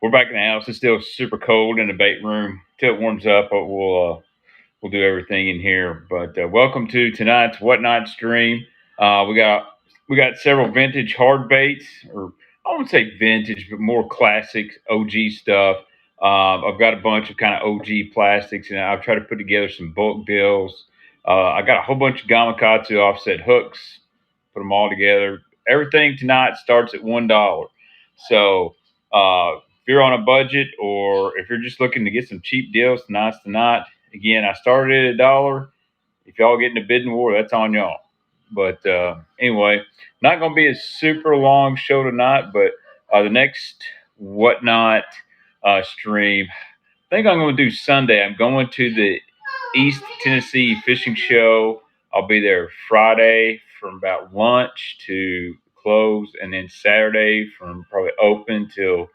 We're back in the house. It's still super cold in the bait room. Till it warms up, but we'll do everything in here. But welcome to tonight's Whatnot stream. We got several vintage hard baits, or I won't say vintage, but more classic OG stuff. I've got a bunch of kind of OG plastics, and I've tried to put together some bulk deals. I got a whole bunch of Gamakatsu offset hooks. Put them all together. Everything tonight starts at $1. So if you're on a budget, or if you're just looking to get some cheap deals, tonight's the night. Again, I started at $1. If y'all get in a bidding war, that's on y'all. But anyway, not going to be a super long show tonight, but the next Whatnot stream, I think I'm going to do Sunday. I'm going to the East Tennessee Fishing Show. I'll be there Friday from about lunch to close, and then Saturday from probably open till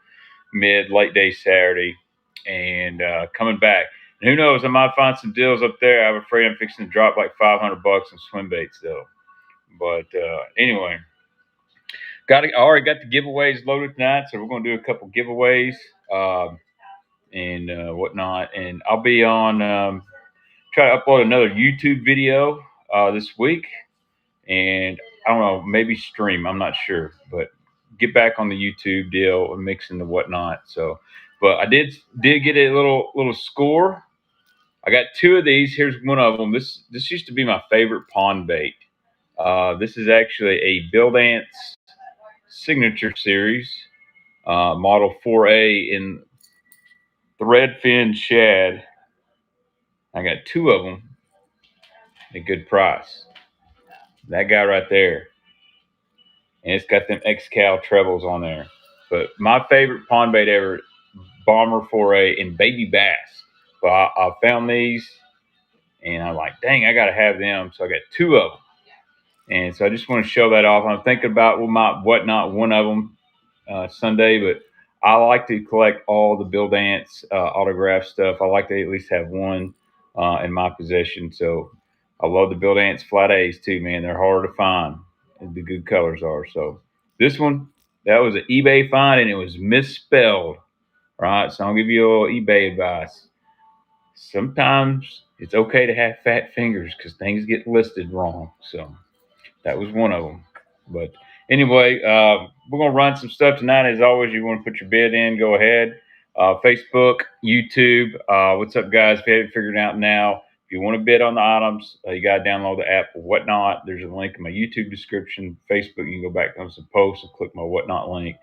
late day Saturday, and coming back. And who knows? I might find some deals up there. I'm afraid I'm fixing to drop like $500 on swim baits though. But anyway, I already got the giveaways loaded tonight, so we're going to do a couple giveaways and whatnot. And I'll be on try to upload another YouTube video this week, and I don't know, maybe stream. I'm not sure, but get back on the YouTube deal and mixing the whatnot. So, but I did get a little score. I got two of these. Here's one of them. This used to be my favorite pond bait. This is actually a Bill Dance signature series, model 4A in threadfin shad. I got two of them at a good price. That guy right there. And it's got them X-Cal trebles on there. But my favorite pond bait ever, Bomber 4A and Baby Bass. But I found these, and I'm like, dang, I got to have them. So I got two of them. And so I just want to show that off. I'm thinking about whatnot, one of them Sunday, but I like to collect all the Bill Dance autograph stuff. I like to at least have one in my possession. So I love the Bill Dance flat A's too, man. They're hard to find. And the good colors are. So this one, that was an eBay find, and it was misspelled. Right. So I'll give you a little eBay advice. Sometimes it's okay to have fat fingers because things get listed wrong. So that was one of them. But anyway, we're going to run some stuff tonight. As always, you want to put your bid in, go ahead. Facebook, YouTube. What's up, guys? If you haven't figured it out now, if you want to bid on the items, you got to download the app or whatnot. There's a link in my YouTube description. Facebook, you can go back on some posts and click my whatnot link.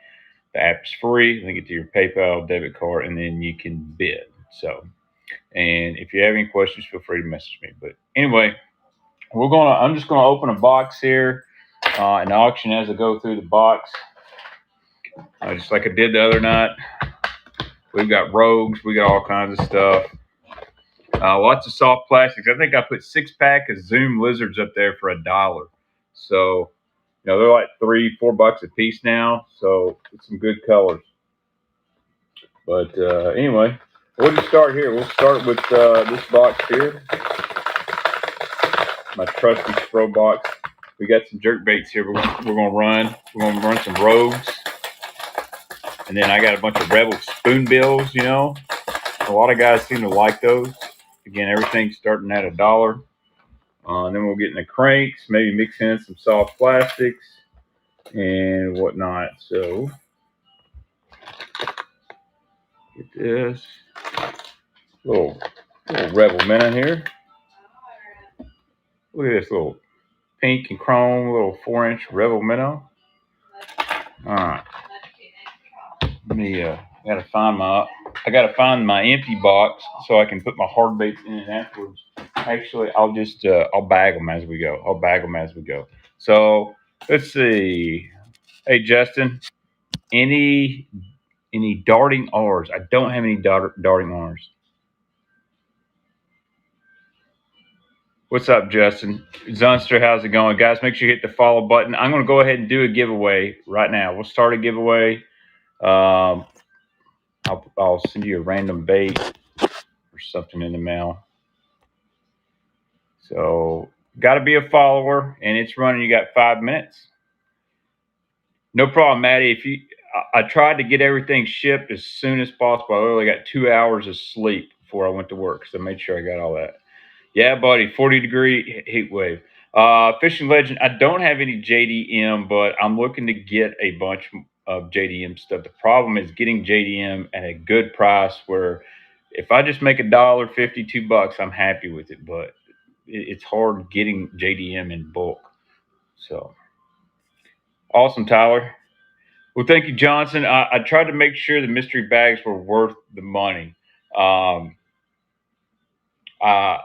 The app is free. Link it to your PayPal, debit card, and then you can bid. So, and if you have any questions, feel free to message me. But anyway, I'm just gonna open a box here and auction as I go through the box, just like I did the other night. We've got rogues, we got all kinds of stuff. Lots of soft plastics. I think I put 6-pack of Zoom lizards up there for $1. So, they're like $3-4 a piece now. So it's some good colors. But anyway, we'll just start here. We'll start with this box here. My trusty Spro box. We got some jerk baits here. We're gonna run. We're gonna run some rogues, and then I got a bunch of Rebel spoonbills. A lot of guys seem to like those. Again, everything's starting at $1. And then we'll get in the cranks, maybe mix in some soft plastics and whatnot. So get this little Rebel minnow here. Look at this little pink and chrome little 4-inch Rebel minnow. All right. I gotta find my empty box so I can put my hard baits in it afterwards. Actually, I'll just I'll bag them as we go. So let's see. Hey Justin, any darting R's? I don't have any darting R's. What's up, Justin? Zunster, how's it going? Guys, make sure you hit the follow button. I'm going to go ahead and do a giveaway right now. We'll start a giveaway. I'll send you a random bait or something in the mail. So, got to be a follower, and it's running. You got 5 minutes. No problem, Maddie. I tried to get everything shipped as soon as possible. I only got 2 hours of sleep before I went to work, so I made sure I got all that. Yeah, buddy, 40-degree heat wave. Fishing Legend, I don't have any JDM, but I'm looking to get a bunch of JDM stuff. The problem is getting JDM at a good price where if I just make $1.50, $2, I'm happy with it, but it's hard getting JDM in bulk. So awesome, Tyler. Well, thank you, Johnson. I tried to make sure the mystery bags were worth the money. Um, uh,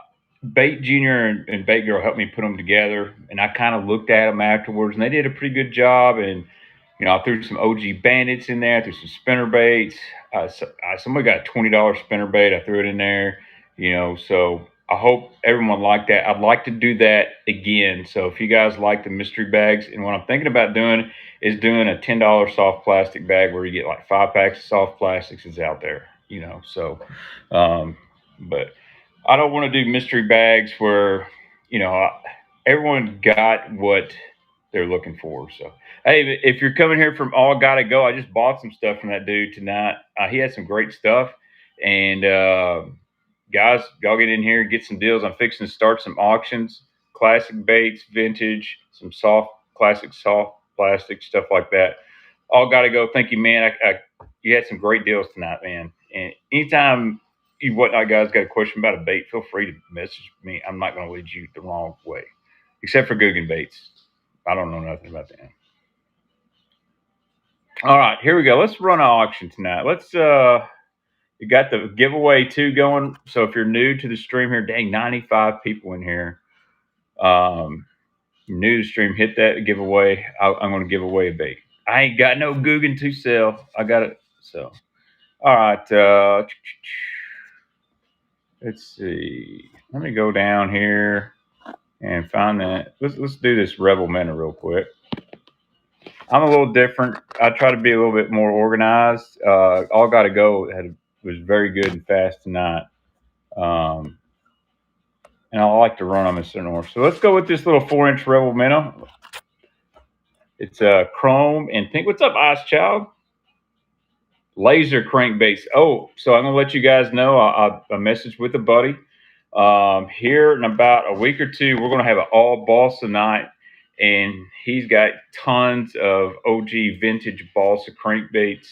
Bait Junior and Bait Girl helped me put them together, and I kind of looked at them afterwards, and they did a pretty good job. And I threw some OG Bandits in there, I threw some spinner baits. Somebody got a $20 spinner bait. I threw it in there. So I hope everyone liked that. I'd like to do that again. So if you guys like the mystery bags, and what I'm thinking about doing is doing a $10 soft plastic bag where you get like 5 packs of soft plastics is out there. So, but I don't want to do mystery bags where, everyone got what they're looking for. So, hey, if you're coming here from All Gotta Go, I just bought some stuff from that dude tonight. He had some great stuff. And guys, y'all get in here, get some deals. I'm fixing to start some auctions, classic baits, vintage, some classic soft plastic, stuff like that. All Gotta Go. Thank you, man. You had some great deals tonight, man. And anytime you whatnot guys got a question about a bait, feel free to message me. I'm not going to lead you the wrong way, except for Guggen baits. I don't know nothing about that. All right, here we go. Let's run an auction tonight. You got the giveaway 2 going. So if you're new to the stream here, dang, 95 people in here. New to the stream, hit that giveaway. I'm going to give away a bait. I ain't got no Guggen to sell. I got it. So, all right. Let's see. Let me go down here and find that. Let's do this Rebel Minnow real quick. I'm a little different. I try to be a little bit more organized. All Gotta Go was very good and fast tonight. And I like to run them in certain order. So let's go with this little 4-inch Rebel Minnow. It's chrome and pink. What's up, Ice Child? Laser crankbaits. Oh, so I'm gonna let you guys know. I messaged with a buddy. Here in about a week or two, we're gonna have an all balsa night, and he's got tons of OG vintage balsa crankbaits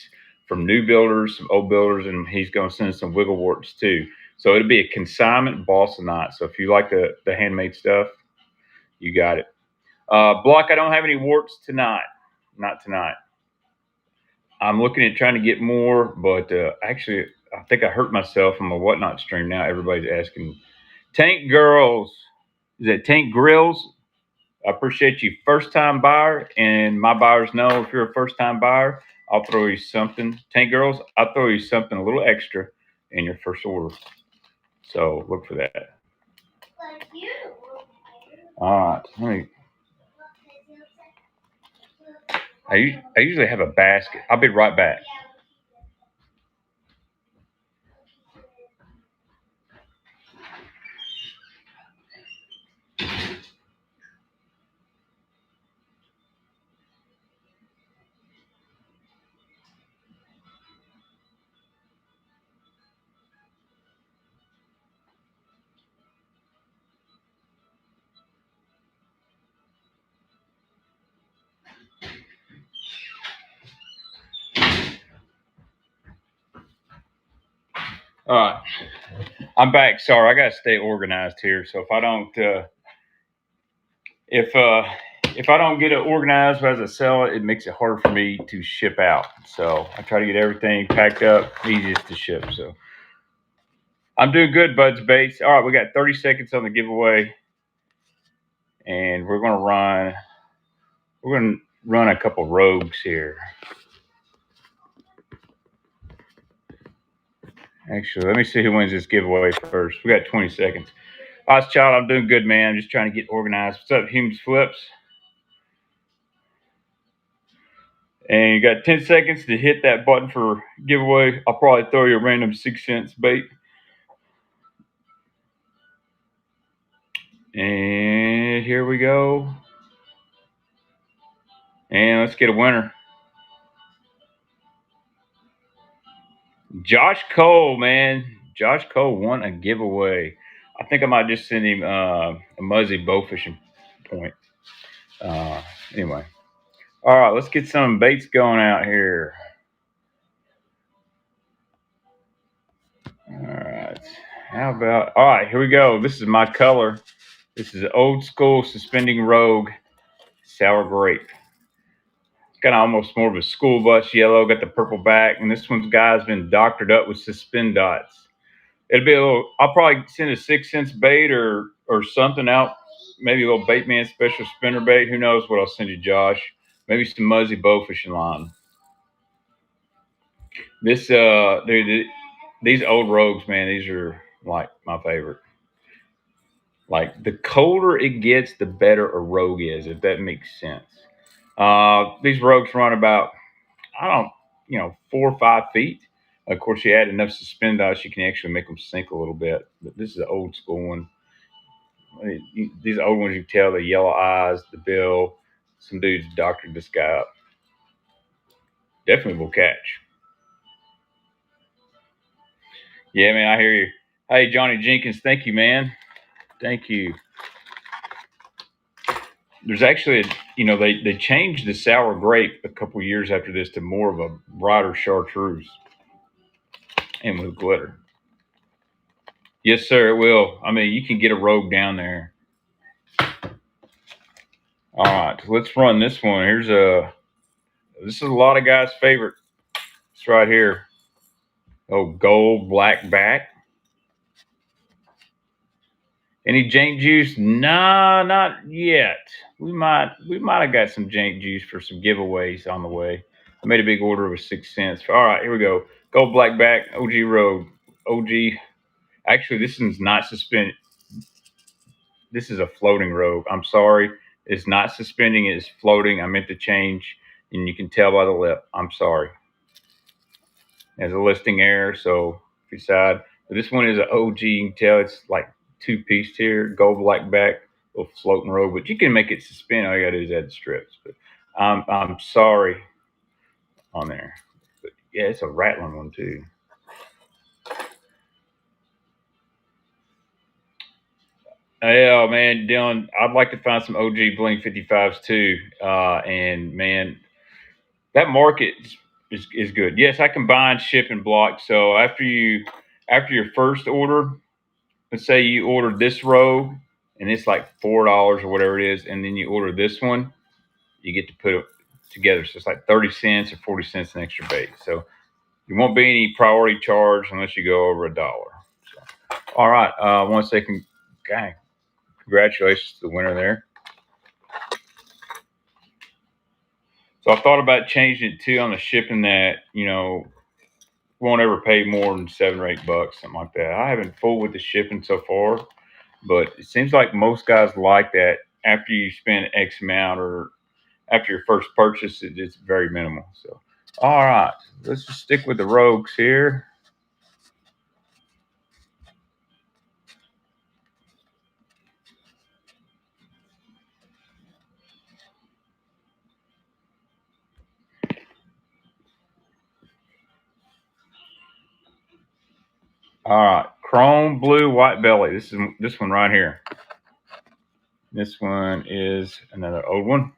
from new builders, some old builders, and he's gonna send some wiggle warts too. So it'll be a consignment balsa night. So if you like the handmade stuff, you got it. Block, I don't have any warts tonight. Not tonight. I'm looking at trying to get more, but actually, I think I hurt myself on my whatnot stream. Now everybody's asking. Tank Girls, is it Tank Grills? I appreciate you, first time buyer, and my buyers know if you're a first time buyer, I'll throw you something. Tank Girls, I'll throw you something a little extra in your first order. So look for that. All right, let me. I usually have a basket. I'll be right back. All right, I'm back. Sorry, I gotta stay organized here. So if I don't, if I don't get it organized as I sell it, it makes it hard for me to ship out. So I try to get everything packed up, easiest to ship. So I'm doing good, Buds Baits. All right, we got 30 seconds on the giveaway, and we're gonna run a couple rogues here. Actually, let me see who wins this giveaway first. We got 20 seconds. Ice Child, I'm doing good, man. I'm just trying to get organized. What's up, Humans Flips? And you got 10 seconds to hit that button for giveaway. I'll probably throw you a random 6-cent bait. And here we go. And let's get a winner. Josh Cole, man. Josh Cole won a giveaway. I think I might just send him a Muzzy bow fishing point. Uh, anyway. All right, let's get some baits going out here. All right. How about, all right, here we go. This is my color. This is an old school suspending rogue sour grape. It's got almost more of a school bus yellow, got the purple back, and this one's guy's been doctored up with suspend dots. It'll be a little, I'll probably send a 6 cents bait or something out. Maybe a little bait man special spinner bait. Who knows what I'll send you, Josh. Maybe some Muzzy bow fishing line. This dude, these old rogues, man, these are like my favorite. Like the colder it gets, the better a rogue is, if that makes sense. These rogues run about, I don't, 4 or 5 feet. Of course, you add enough suspend dots, you can actually make them sink a little bit. But this is an old school one. These old ones, you can tell the yellow eyes, the bill. Some dudes doctored this guy up. Definitely will catch. Yeah, man, I hear you. Hey, Johnny Jenkins, thank you, man. Thank you. There's actually, they changed the sour grape a couple years after this to more of a brighter chartreuse and with glitter. Yes, sir, it will. I mean, you can get a rogue down there. All right, let's run this one. This is a lot of guys' favorite. It's right here. Oh, gold black back. Any jank juice? Nah, not yet. We might have got some jank juice for some giveaways on the way. I made a big order with 6 cents. All right, here we go. Gold black back, OG rogue. OG. Actually, this one's not suspended. This is a floating rogue. I'm sorry. It's not suspending, it's floating. I meant to change, and you can tell by the lip. I'm sorry. There's a listing error, so if you decide. But this one is an OG. You can tell it's like two-piece here, gold black back, little floating rogue. But you can make it suspend. All you gotta do is add the strips. But I'm sorry on there. But yeah, it's a rattling one too. Yeah, man, Dylan, I'd like to find some OG Bling 55s too. And man, that market is good. Yes, I combine ship and block. So after your first order, let's say you ordered this rogue and it's like $4 or whatever it is, and then you order this one, you get to put it together. So it's like 30 cents or 40 cents an extra bait. So there won't be any priority charge unless you go over $1. So, all right. One second. Okay. Congratulations to the winner there. So I thought about changing it too on the shipping that, won't ever pay more than $7 or $8, something like that. I haven't fooled with the shipping so far, but it seems like most guys like that after you spend X amount or after your first purchase, it's very minimal. So, all right, let's just stick with the rogues here. All right, chrome blue white belly. This one right here. This one is another old one.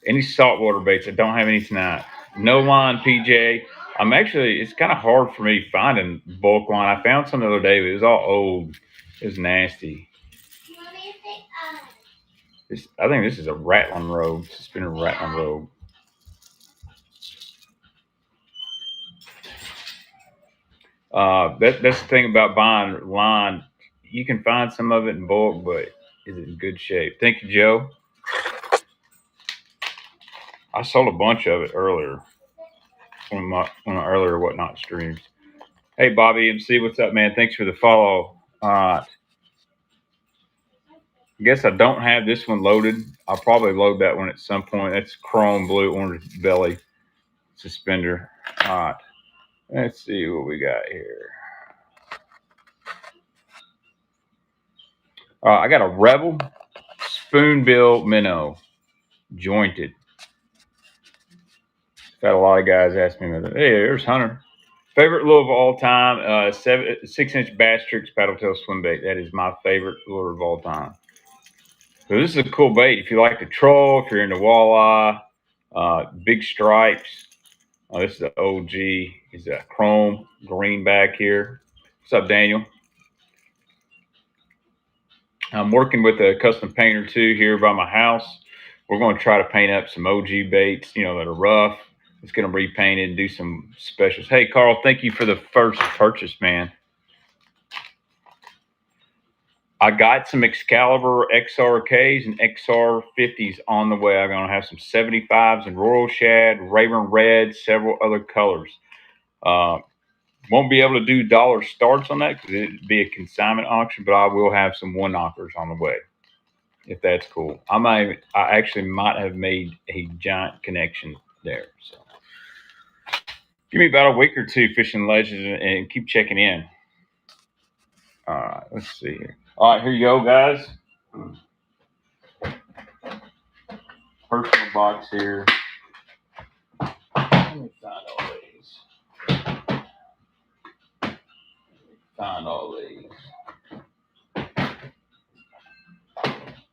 Any saltwater baits? I don't have any tonight. No line, PJ. It's kind of hard for me finding bulk line. I found some the other day, but it was all old. It was nasty. I think this is a rattling rogue, suspended rattling rogue. That's the thing about buying line. You can find some of it in bulk, but is it in good shape? Thank you, Joe. I sold a bunch of it earlier on my earlier whatnot streams. Hey, Bobby MC, what's up, man? Thanks for the follow. I guess I don't have this one loaded. I'll probably load that one at some point. That's chrome blue orange belly suspender. All right. Let's see what we got here. I got a Rebel spoonbill minnow jointed. Had a lot of guys ask me, "Hey, there's Hunter." Favorite lure of all time, 6-inch bass tricks paddle tail swim bait. That is my favorite lure of all time. So this is a cool bait if you like to troll, if you're into walleye, big stripes. This is the OG. He's a chrome green back here. What's up, Daniel? I'm working with a custom painter too here by my house. We're going to try to paint up some OG baits, that are rough. It's going to be painted and do some specials. Hey, Carl, thank you for the first purchase, man. I got some Excalibur XRKs and XR50s on the way. I'm going to have some 75s and Royal Shad, Raven Red, several other colors. Won't be able to do dollar starts on that because it'd be a consignment auction, but I will have some one knockers on the way, if that's cool. I actually might have made a giant connection there. So give me about a week or two fishing ledges and keep checking in. All right, let's see here. All right, here you go, guys. Personal box here. Let me find all these.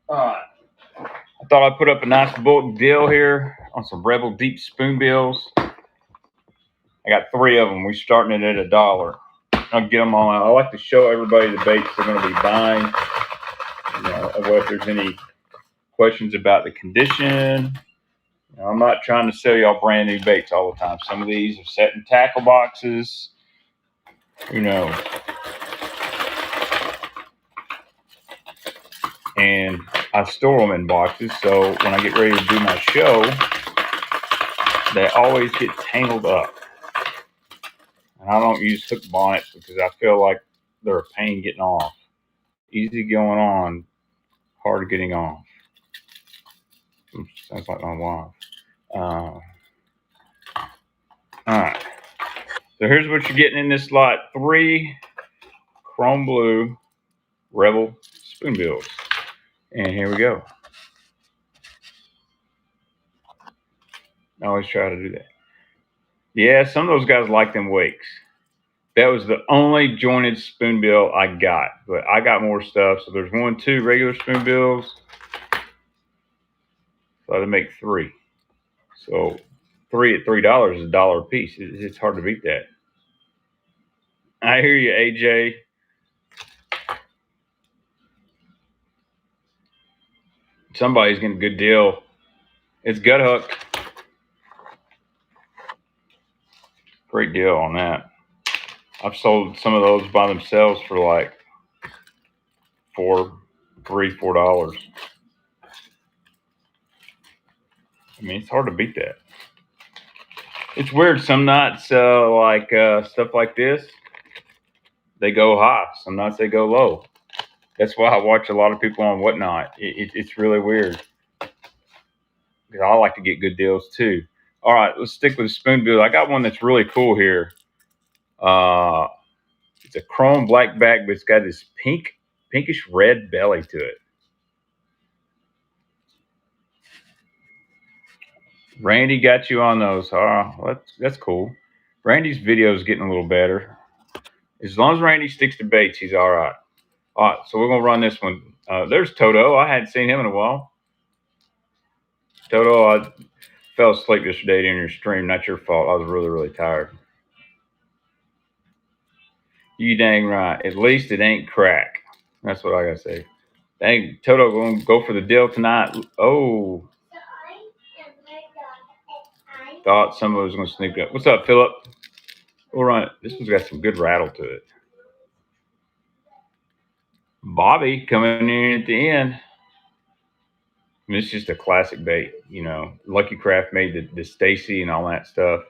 All right. I thought I'd put up a nice bulk deal here on some Rebel Deep Spoonbills. I got 3 of them. We're starting it at $1. I'll get them all out. I like to show everybody the baits they're going to be buying. If there's any questions about the condition. I'm not trying to sell y'all brand new baits all the time. Some of these are set in tackle boxes. And I store them in boxes, so when I get ready to do my show, they always get tangled up. And I don't use hook bonnets because I feel like they're a pain getting off. Easy going on, hard getting off. Sounds like my wife. All right. So here's what you're getting in this lot. 3 chrome blue Rebel spoonbills. And here we go. I always try to do that. Yeah, some of those guys like them wakes. That was the only jointed spoonbill I got, but I got more stuff. So there's 1, 2 regular spoonbills. So I had to make 3. So 3 at $3 is $1 a piece. It's hard to beat that. I hear you, AJ. Somebody's getting a good deal. It's gut hook. Great deal on that. I've sold some of those by themselves for like $4. I mean, it's hard to beat that. It's weird. Some nights, stuff like this, they go high. Some nights they go low. That's why I watch a lot of people on Whatnot. It's really weird. Because I like to get good deals too. All right, let's stick with the spoonbill. I got one that's really cool here. It's a chrome black back, but it's got this pinkish red belly to it. Randy got you on those. That's cool. Randy's video is getting a little better. As long as Randy sticks to baits, he's all right. All right, so we're going to run this one. There's Toto. I hadn't seen him in a while. Toto, I fell asleep yesterday during your stream. Not your fault. I was really, really tired. You dang right. At least it ain't crack. That's what I got to say. Dang, Toto going to go for the deal tonight. Oh. Thought someone was going to sneak up. What's up, Philip? We'll run it. This one's got some good rattle to it. Bobby coming in at the end. I mean, it's just a classic bait, Lucky Craft made the Stacy and all that stuff.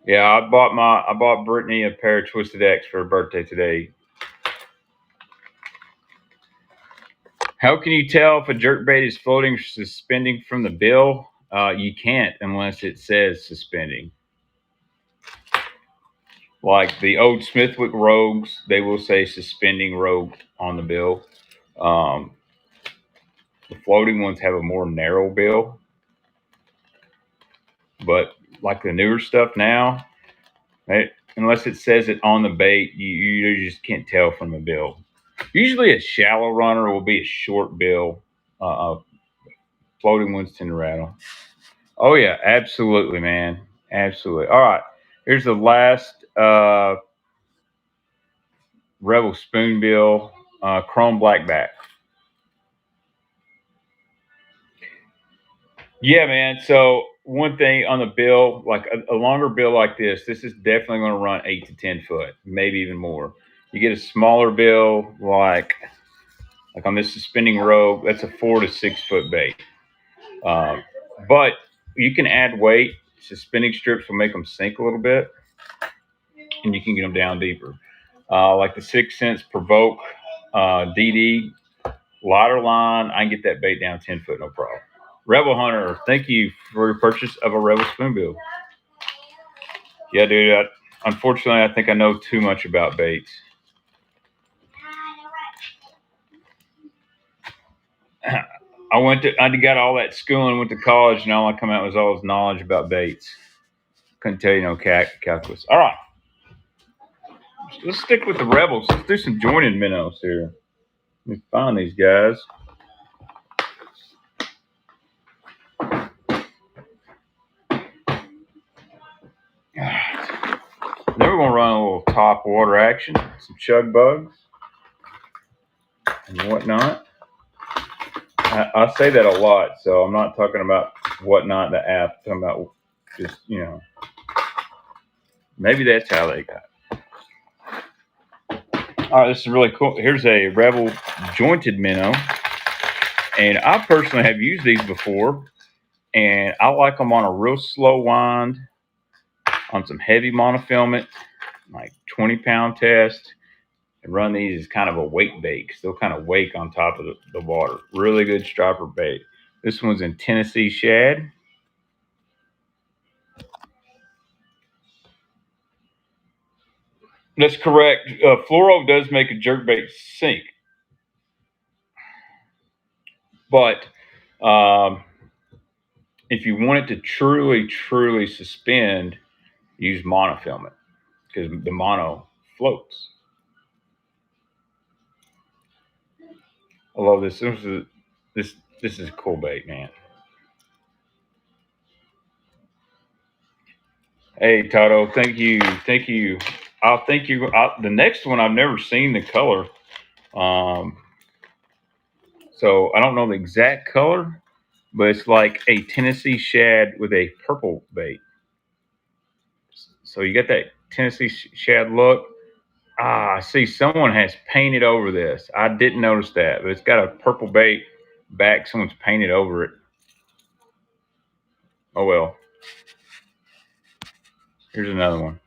Yeah, I bought Brittany a pair of Twisted X for her birthday today. How can you tell if a jerkbait is floating or suspending from the bill? You can't unless it says suspending. Like the old Smithwick Rogues, they will say suspending rogue on the bill. The floating ones have a more narrow bill. But like the newer stuff now, unless it says it on the bait, you just can't tell from the bill. Usually a shallow runner will be a short bill. Floating ones tend to rattle. Oh yeah, absolutely, man. Absolutely. All right. Here's the last Rebel spoonbill, chrome blackback. Yeah, man. So one thing on the bill, like a longer bill like this is definitely going to run 8 to 10 foot, maybe even more. You get a smaller bill, like on this suspending rope, that's a 4 to 6 foot bait. Uh, but you can add weight. Suspending strips will make them sink a little bit, and you can get them down deeper. Like the 6 cents provoke DD lighter line, I can get that bait down 10 foot, no problem. Rebel Hunter, thank you for your purchase of a Rebel spoonbill. Yeah, dude. Unfortunately, I think I know too much about baits. I got all that schooling, went to college, and all I come out was all this knowledge about baits. Couldn't tell you no calculus. All right, let's stick with the Rebels. Let's do some jointed minnows here. Let me find these guys. Then we're gonna run a little top water action, some chug bugs and whatnot. I say that a lot, so I'm not talking about whatnot the app. I'm talking about just maybe that's how they got it. All right, this is really cool. Here's a Rebel jointed minnow, and I personally have used these before, and I like them on a real slow wind, on some heavy monofilament, like 20-pound test, and run these as kind of a wake bait because they'll kind of wake on top of the water. Really good striper bait. This one's in Tennessee shad. That's correct. Fluoro does make a jerkbait sink, but if you want it to truly suspend, use monofilament because the mono floats. I love this. This is a cool bait, man. Hey Toto, thank you. I'll thank you. The next one I've never seen the color, so I don't know the exact color, but it's like a Tennessee shad with a purple bait. So you got that Tennessee shad look. I see someone has painted over this. I didn't notice that, but it's got a purple bait back. Someone's painted over it. Oh well. Here's another one.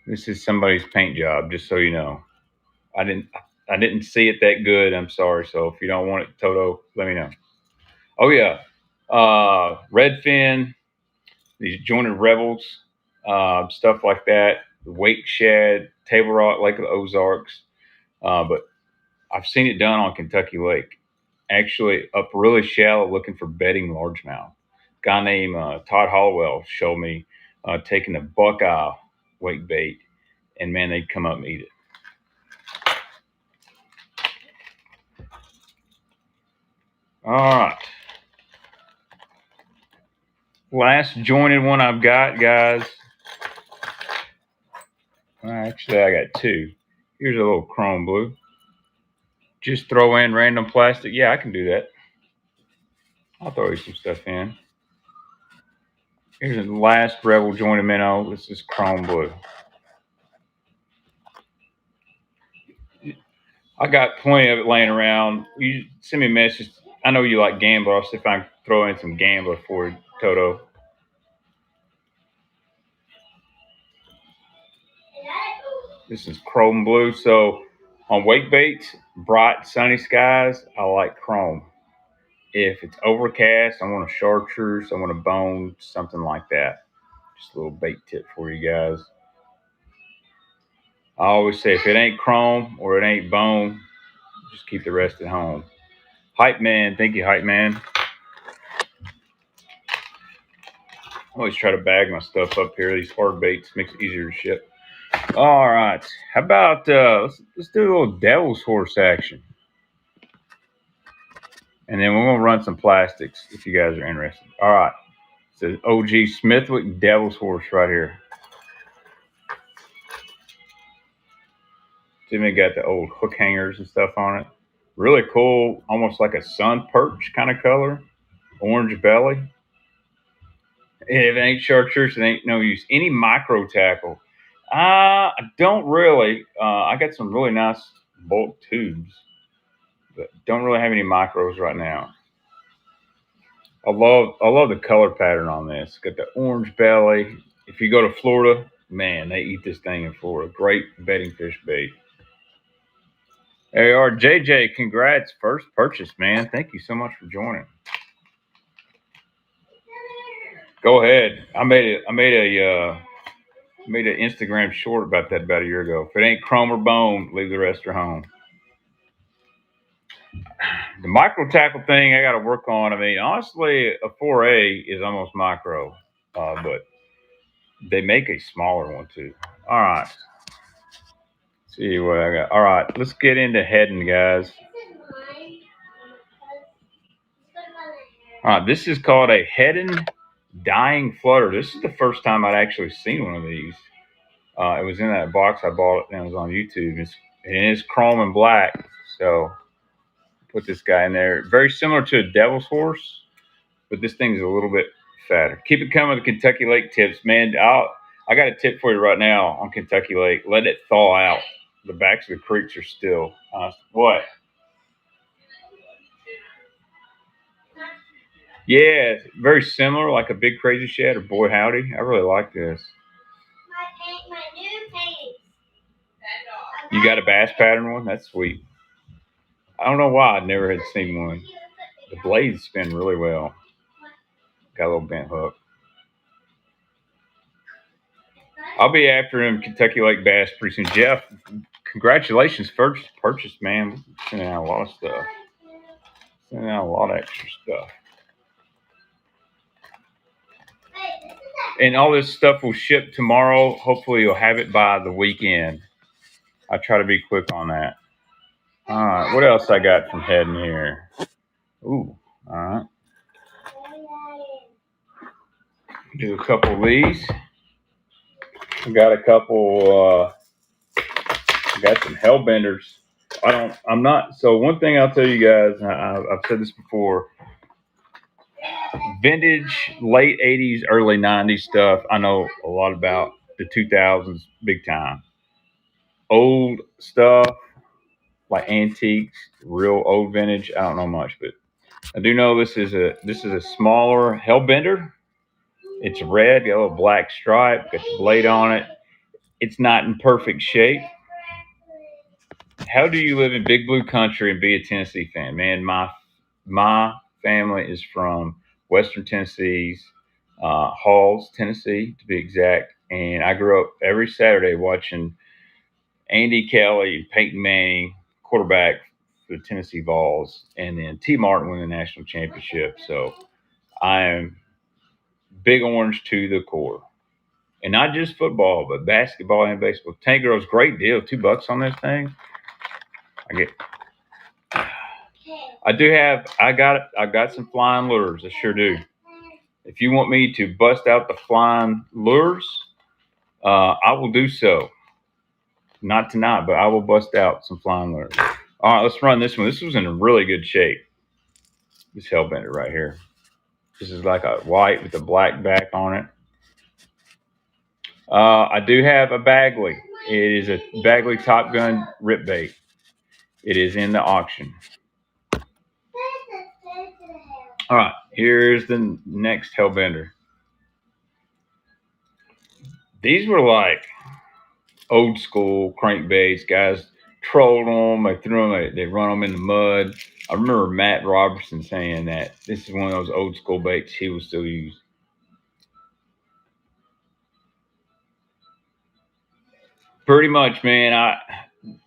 This is somebody's paint job, just so you know. I didn't see it that good. I'm sorry. So if you don't want it, Toto, let me know. Oh yeah. Redfin, these jointed rebels, stuff like that. The Wake Shad, Table Rock, Lake of the Ozarks. But I've seen it done on Kentucky Lake. Actually, up really shallow looking for bedding largemouth. Guy named Todd Hollowell showed me taking the Buckeye wake bait, and man, they'd come up and eat it. All right. Last jointed one I've got, guys. Actually, I got two. Here's a little chrome blue. Just throw in random plastic. Yeah, I can do that. I'll throw you some stuff in. Here's the last Rebel jointed minnow. This is chrome blue. I got plenty of it laying around. You send me a message. I know you like Gambler. I'll see if I can throw in some Gambler for you, Toto. This is chrome blue. So on wake baits, bright sunny skies, I like chrome. If it's overcast, I want a chartreuse, I want a bone, something like that. Just a little bait tip for you guys. I always say if it ain't chrome or it ain't bone, just keep the rest at home. Hype man, thank you, Hype man. always try to bag my stuff up here. These hard baits makes it easier to ship. All right. How about let's do a little devil's horse action, and then we're gonna run some plastics if you guys are interested. All right. It says OG Smithwick Devil's Horse right here. Jimmy got the old hook hangers and stuff on it. Really cool, almost like a sun perch kind of color. Orange belly. If it ain't chartreuse, it ain't no use. Any micro tackle? I don't really. I got some really nice bulk tubes, but don't really have any micros right now. I love the color pattern on this. Got the orange belly. If you go to Florida, man, they eat this thing in Florida. Great bedding fish bait. There you are, JJ. Congrats, first purchase, man. Thank you so much for joining. Go ahead. I made an Instagram short about that about a year ago. If it ain't chrome or bone, leave the rest at home. The micro tackle thing I got to work on. I mean, honestly, a 4A is almost micro, but they make a smaller one too. All right. See what I got. All right, let's get into heading, guys. All right, this is called a heading dying flutter. This is the first time I'd actually seen one of these. It was in that box I bought it, and it was on YouTube. It's chrome and black, so put this guy in there. Very similar to a devil's horse, but this thing's a little bit fatter. Keep it coming with the Kentucky Lake tips, man. I got a tip for you right now on Kentucky Lake. Let it thaw out. The backs of the creeks are still. What? Yeah, very similar, like a Big Crazy Shed or Boy Howdy. I really like this. My new paint. You got a bass pattern one? That's sweet. I don't know why I never had seen one. The blades spin really well. Got a little bent hook. I'll be after him, Kentucky Lake bass pretty soon. Jeff, congratulations, first purchase, man. Sending out a lot of stuff. Sending out a lot of extra stuff. And all this stuff will ship tomorrow. Hopefully you'll have it by the weekend. I try to be quick on that. All right, what else I got from heading here? Ooh, all right. Do a couple of these. I got a couple. I got some hellbenders. I'm not. So one thing I'll tell you guys, I've said this before. Vintage, late '80s, early '90s stuff. I know a lot about the 2000s, big time. Old stuff like antiques, real old vintage. I don't know much, but I do know this is a smaller hellbender. It's red, got a little black stripe, got the blade on it. It's not in perfect shape. How do you live in big blue country and be a Tennessee fan? Man, my family is from Western Tennessee's Halls, Tennessee, to be exact. And I grew up every Saturday watching Andy Kelly and Peyton Manning, quarterback for the Tennessee Vols, and then T. Martin win the national championship. So I am big orange to the core. And not just football, but basketball and baseball. Tank Girl's great deal. $2 on this thing. I got some flying lures. I sure do. If you want me to bust out the flying lures, I will do so. Not tonight, but I will bust out some flying lures. All right, let's run this one. This was in really good shape. This hellbender right here. This is like a white with a black back on it. I do have a Bagley. It is a Bagley Top Gun rip bait. It is in the auction. All right, here's the next hellbender. These were like old school crankbaits. Guys trolled them. They threw them. They run them in the mud. I remember Matt Robertson saying that this is one of those old school baits he will still use. Pretty much, man.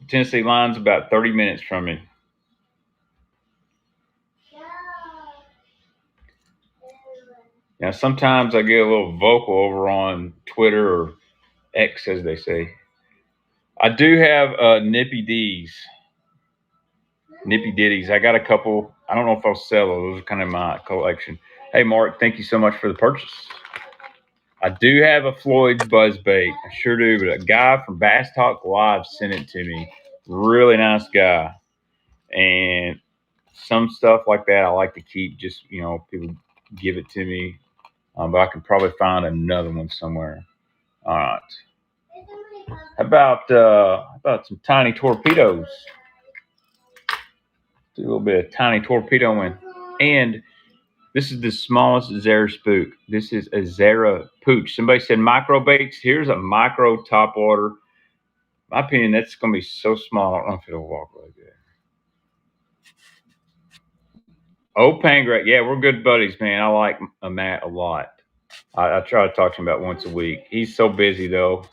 Tennessee line's about 30 minutes from me. Now, sometimes I get a little vocal over on Twitter or X, as they say. I do have Nippy D's. Nippy Ditties. I got a couple. I don't know if I'll sell those. Those are kind of my collection. Hey, Mark, thank you so much for the purchase. I do have a Floyd's buzzbait. I sure do. But a guy from Bass Talk Live sent it to me. Really nice guy. And some stuff like that I like to keep. Just, people give it to me. But I can probably find another one somewhere. All right. How about some tiny torpedoes? Do a little bit of tiny torpedoing. And this is the smallest Zara spook. This is a Zara pooch. Somebody said micro baits. Here's a micro topwater. My opinion, that's going to be so small. I don't know if it'll walk like that. Oh, Pangrat. Yeah, we're good buddies, man. I like Matt a lot. I try to talk to him about once a week. He's so busy, though.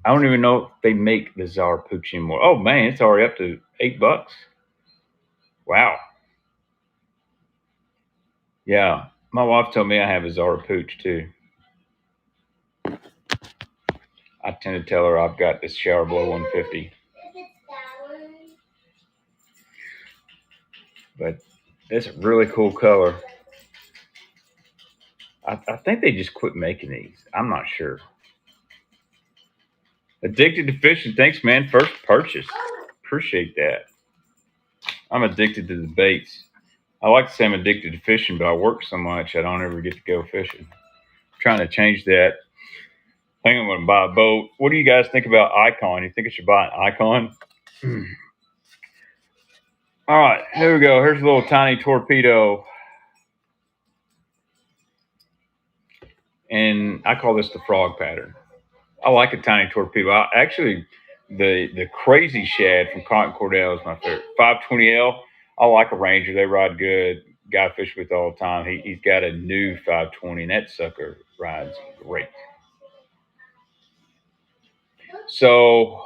I don't even know if they make the Zara pooch anymore. Oh, man, it's already up to $8. Wow. Yeah, my wife told me I have a Zara pooch, too. I tend to tell her I've got this shower blow 150. But that's a really cool color. I think they just quit making these. I'm not sure. Addicted to fishing. Thanks, man. First purchase. Appreciate that. I'm addicted to the baits. I like to say I'm addicted to fishing, but I work so much I don't ever get to go fishing. I'm trying to change that. I think I'm going to buy a boat. What do you guys think about Icon? You think I should buy an Icon? All right, here we go. Here's a little tiny torpedo. And I call this the frog pattern. I like a tiny torpedo. The crazy shad from Cotton Cordell is my favorite. 520L. I like a Ranger. They ride good. Guy I fish with all the time. He's got a new 520, and that sucker rides great. So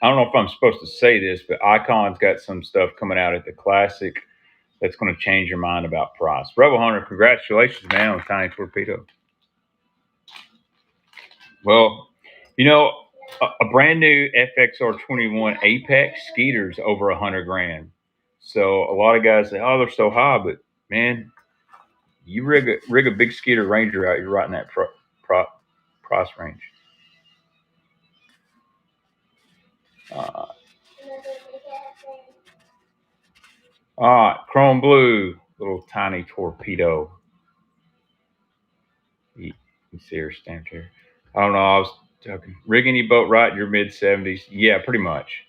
I don't know if I'm supposed to say this, but Icon's got some stuff coming out at the Classic that's going to change your mind about price. Rebel Hunter, congratulations, man, on Tiny Torpedo. Well, a brand new FXR21 Apex Skeeter's over 100 grand. So a lot of guys say, "Oh, they're so high," but man, you rig a big Skeeter Ranger out, you're right in that price range. All right, chrome blue, little tiny torpedo. You can see her stamped here. I don't know. I was talking rigging your boat right in your mid 70s. Yeah, pretty much.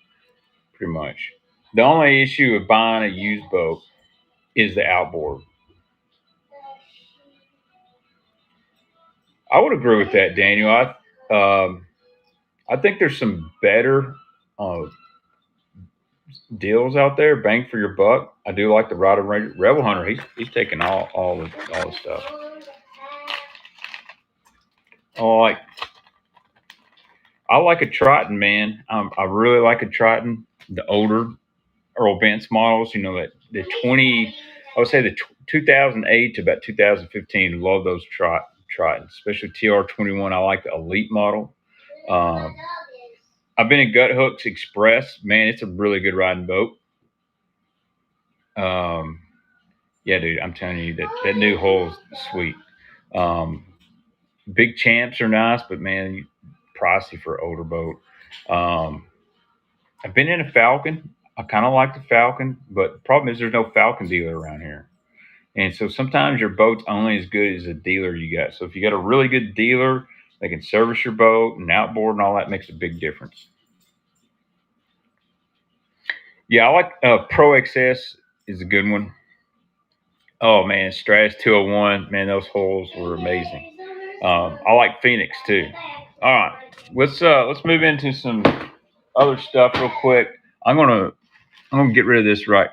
Pretty much. The only issue with buying a used boat is the outboard. I would agree with that, Daniel. I think there's some better uh, deals out there, bang for your buck. I do like the Rider Ranger Rebel Hunter. He's taking all the stuff. I like a Triton, man. I really like a Triton. The older Earl Bent's models, that the 20, I would say the 2008 to about 2015. Love those Tritons, especially TR21. I like the Elite model. I've been in Gut Hooks Express. Man, it's a really good riding boat. Yeah, dude, I'm telling you that new hull's sweet. Big Champs are nice, but man, pricey for an older boat. I've been in a Falcon. I kind of like the Falcon, but the problem is there's no Falcon dealer around here. And so sometimes your boat's only as good as a dealer you got. So if you got a really good dealer, they can service your boat and outboard and all that makes a big difference. Yeah, I like Pro XS is a good one. Oh man, Stratus 201, man, those holes were amazing. I like Phoenix too. All right, let's move into some other stuff real quick. I'm gonna get rid of this right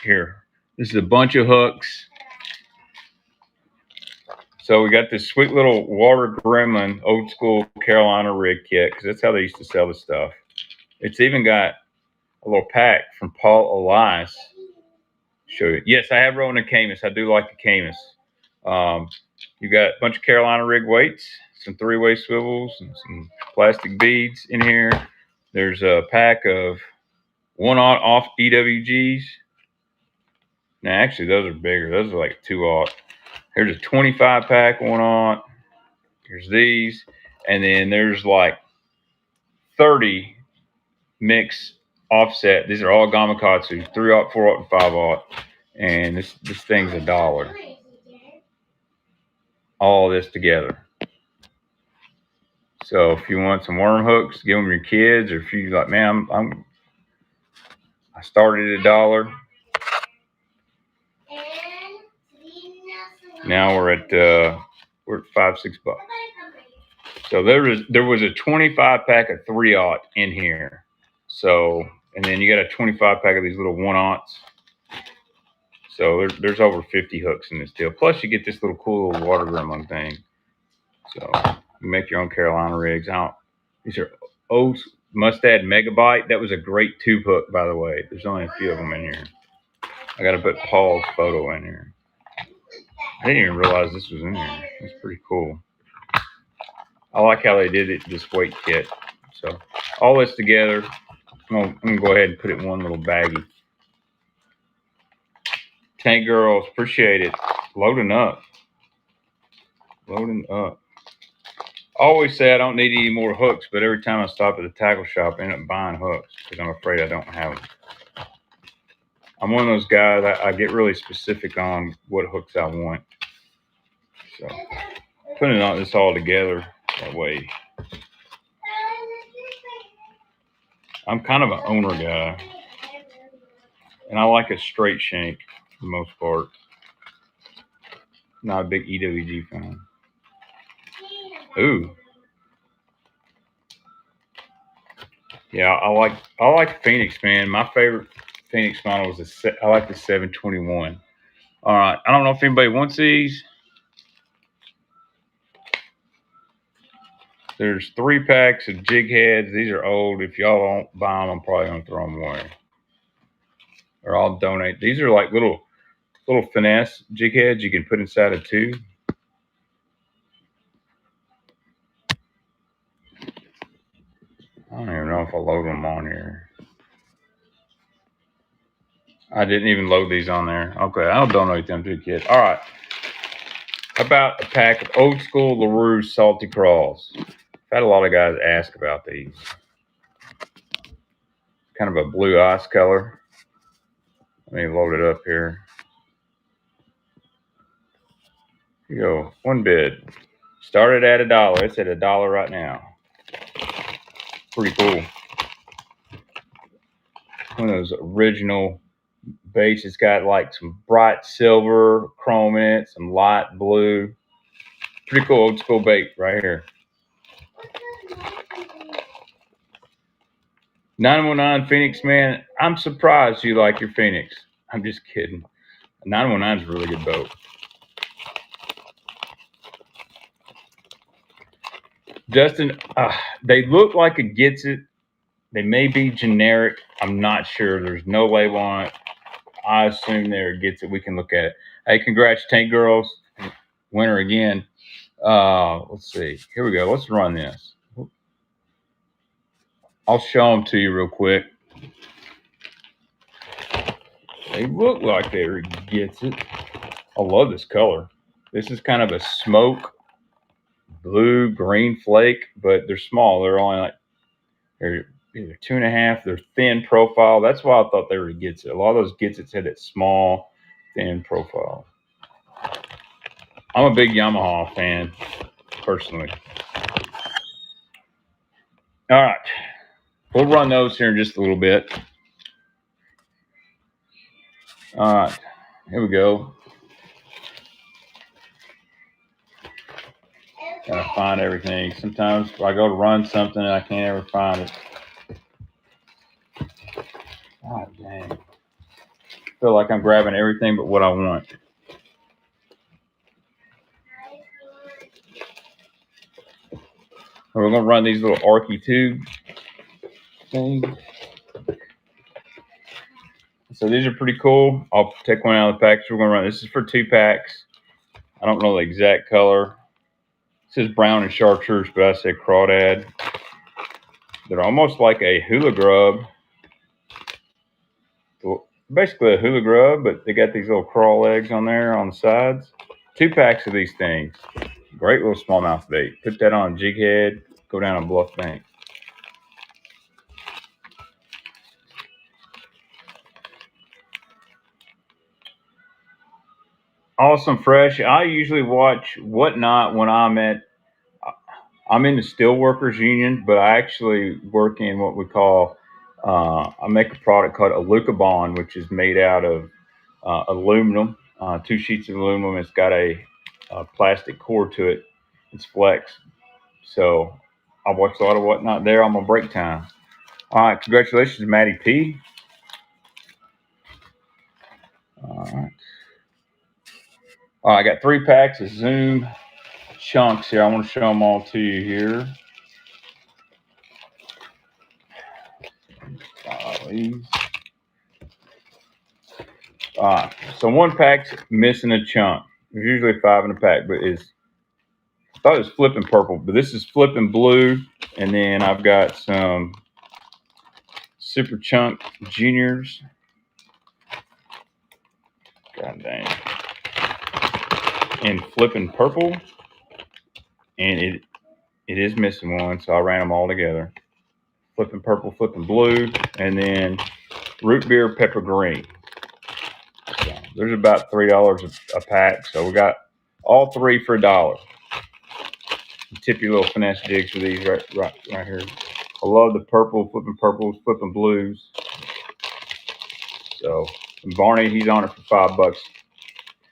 here. This is a bunch of hooks. So we got this sweet little Water Gremlin old school Carolina rig kit because that's how they used to sell the stuff. It's even got a little pack from Paul Elias show you. Yes, I have rolling a Camus. I do like the Camus. You got a bunch of Carolina rig weights, some three-way swivels, and some plastic beads in here. There's a pack of 1/0 off EWGs. Now, actually, those are bigger. Those are like 2/0. Here's a 25 pack 1/0. Here's these, and then there's like 30 mix offset. These are all Gamakatsu, 3/0, 4/0, and 5/0. And this thing's $1. All this together. So if you want some worm hooks, give them your kids, or if you like, man, I started at $1. Now we're at $5, $6. So there was a 25 pack of 3/0 in here. So, and then you got a 25 pack of these little 1/0s. So there's over 50 hooks in this deal. Plus you get this little cool little water gremlin thing. So you make your own Carolina rigs. These are old Mustad Megabyte. That was a great tube hook, by the way. There's only a few of them in here. I got to put Paul's photo in here. I didn't even realize this was in here. That's pretty cool. I like how they did it, this weight kit. So all this together, I'm gonna go ahead and put it in one little baggie. Tank girls, appreciate it. Loading up. Loading up. I always say I don't need any more hooks, but every time I stop at the tackle shop, I end up buying hooks because I'm afraid I don't have them. I'm one of those guys that I get really specific on what hooks I want. So putting this all together that way. I'm kind of an owner guy, and I like a straight shank for the most part. Not a big EWG fan. Ooh. Yeah, I like Phoenix, man. My favorite Phoenix model was I like the 721. All right, I don't know if anybody wants these. There's 3 packs of jig heads. These are old. If y'all don't buy them, I'm probably gonna throw them away, or I'll donate. These are like little finesse jig heads you can put inside a tube. I don't even know if I load them on here. I didn't even load these on there. Okay, I'll donate them to a kid. All right. How about a pack of old school LaRue salty crawls? I've had a lot of guys ask about these. Kind of a blue ice color. Let me load it up here. Here you go. One bid. Started at $1. It's at $1 right now. Pretty cool. One of those original baits. It's got like some bright silver chrome in it, some light blue. Pretty cool old school bait right here. 919 Phoenix, man. I'm surprised you like your Phoenix. I'm just kidding. 919 is a really good boat. Justin, they look like it gets it. They may be generic. I'm not sure. There's no label on it. I assume there gets it. We can look at it. Hey, congrats, Tank Girls. Winner again. Let's see. Here we go. Let's run this. I'll show them to you real quick. They look like they gets it. I love this color. This is kind of a smoke blue green flake, but they're small. They're only like they're either 2.5. They're thin profile. That's why I thought they were gets it. A lot of those gets it had that small, thin profile. I'm a big Yamaha fan, personally. All right, we'll run those here in just a little bit. All right, here we go. Gotta find everything. Sometimes I go to run something and I can't ever find it. God dang. I feel like I'm grabbing everything but what I want. We're gonna run these little Arky tube things. So these are pretty cool. I'll take one out of the package. We're gonna run. This is for 2 packs. I don't know the exact color. It says brown and chartreuse, but I say crawdad. They're almost like a hula grub. Basically a hula grub, but they got these little crawl legs on there on the sides. 2 packs of these things. Great little smallmouth bait. Put that on a jig head, go down a bluff bank. Awesome fresh. I usually watch Whatnot when I'm in the Steelworkers Union, but I actually work in what we call I make a product called Alucobond, which is made out of aluminum, 2 sheets of aluminum. It's got a plastic core to it. It's flex. So I watch a lot of Whatnot there on my break time. All right, congratulations, Matty P. All right. I got 3 packs of Zoom chunks here. I want to show them all to you here. These. So 1 pack's missing a chunk. There's usually 5 in a pack, but I thought it was flipping purple, but this is flipping blue. And then I've got some super chunk juniors. God dang. And flipping purple. And it is missing one, so I ran them all together. Flipping purple, flipping blue, and then root beer pepper green. So there's about $3 a pack. So we got all 3 for $1. Tip your little finesse jigs for these right here. I love the purple, flipping purples, flipping blues. So Barney, he's on it for $5. I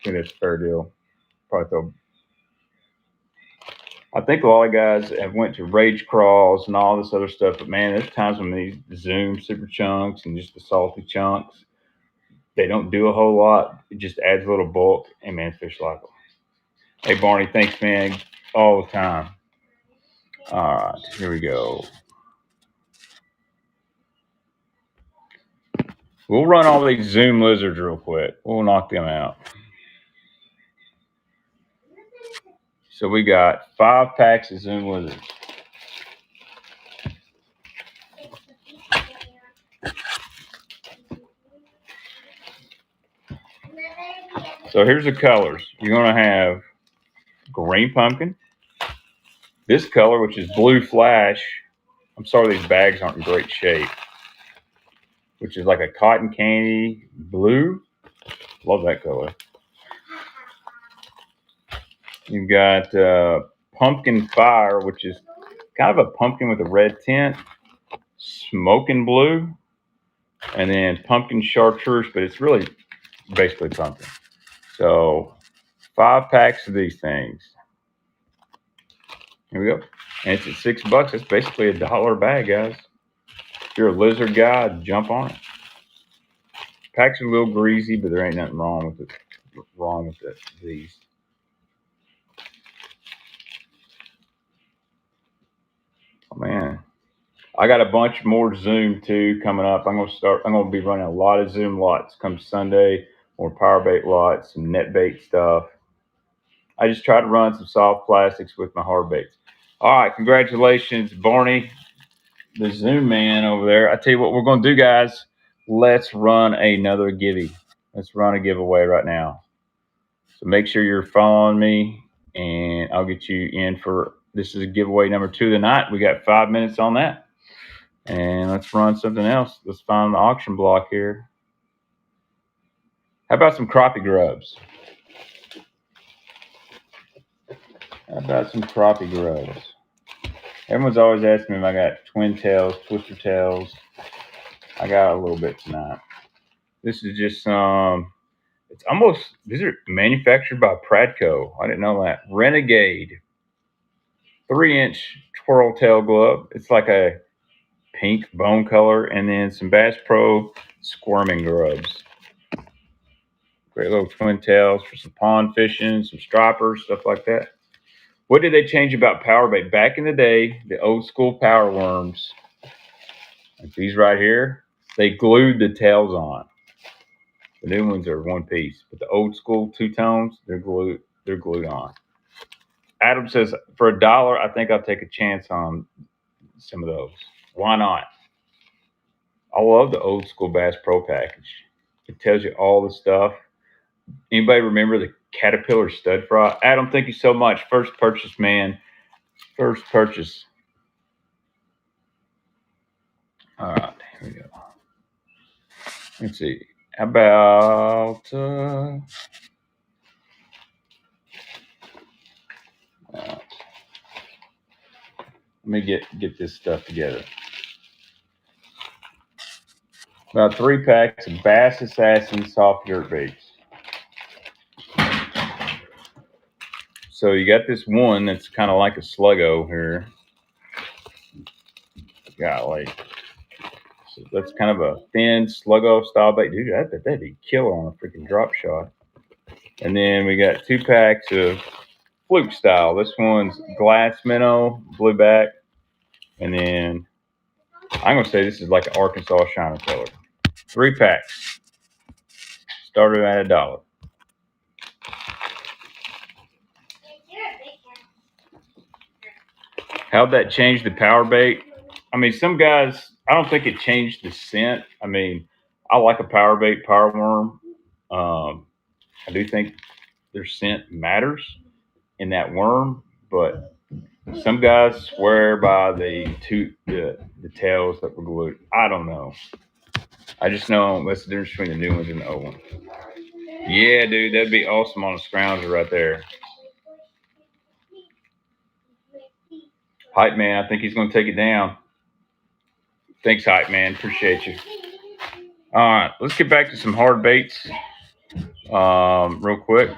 think that's a fair deal. Probably I think a lot of guys have went to rage crawls and all this other stuff, but man, there's times when these Zoom super chunks and just the salty chunks, they don't do a whole lot. It just adds a little bulk, and man, fish like them. Hey Barney, thanks man, all the time. All right, here we go. We'll run all these Zoom lizards real quick. We'll knock them out. So we got 5 packs of Zoom lizards. So here's the colors. You're going to have green pumpkin. This color, which is blue flash. I'm sorry these bags aren't in great shape. Which is like a cotton candy blue. Love that color. You've got pumpkin fire, which is kind of a pumpkin with a red tint. Smoking blue. And then pumpkin chartreuse, but it's really basically pumpkin. So 5 packs of these things. Here we go. And it's at $6. It's basically $1 a bag, guys. If you're a lizard guy, jump on it. Packs are a little greasy, but there ain't nothing wrong with it. These. Oh man. I got a bunch more Zoom too coming up. I'm gonna be running a lot of Zoom lots come Sunday, more power bait lots, some net bait stuff. I just try to run some soft plastics with my hard baits. All right, congratulations, Barney, the Zoom man over there. I tell you what we're gonna do, guys. Let's run another givey. Let's run a giveaway right now. So make sure you're following me, and I'll get you in for this is giveaway number 2 of the night. We got 5 minutes on that. And let's run something else. Let's find the auction block here. How about some crappie grubs? How about some crappie grubs? Everyone's always asking me if I got twin tails, twister tails. I got a little bit tonight. This is just some, these are manufactured by Pradco. I didn't know that. Renegade 3-inch twirl tail glove. It's like a pink bone color, and then some Bass Pro squirming grubs. Great little twin tails for some pond fishing, some stripers, stuff like that. What did they change about power bait? Back in the day, the old school power worms, like these right here, they glued the tails on. The new ones are one piece, but the old school two tones, they're glued. They're glued on. Adam says for $1, I think I'll take a chance on some of those. Why not? I love the old school Bass Pro package. It tells you all the stuff. Anybody remember the Caterpillar stud fry? Adam, thank you so much. First purchase, man. First purchase. All right, here we go. Let's see. How about let me get this stuff together. About 3 packs of Bass Assassin soft jerk baits. So you got this one that's kind of like a sluggo here. Golly. So that's kind of a thin sluggo style bait. Dude, that'd be killer on a freaking drop shot. And then we got 2 packs of fluke style. This one's glass minnow, blueback. And then I'm going to say this is like an Arkansas shiner color. 3 packs. Started at $1. How'd that change the power bait? I mean, some guys, I don't think it changed the scent. I mean, I like a power bait, power worm. I do think their scent matters in that worm, but some guys swear by the tails that were glued. I don't know. I just know that's the difference between the new ones and the old ones. Yeah, dude, that'd be awesome on a scrounger right there. Hype man, I think he's going to take it down. Thanks, Hype man. Appreciate you. All right, let's get back to some hard baits real quick.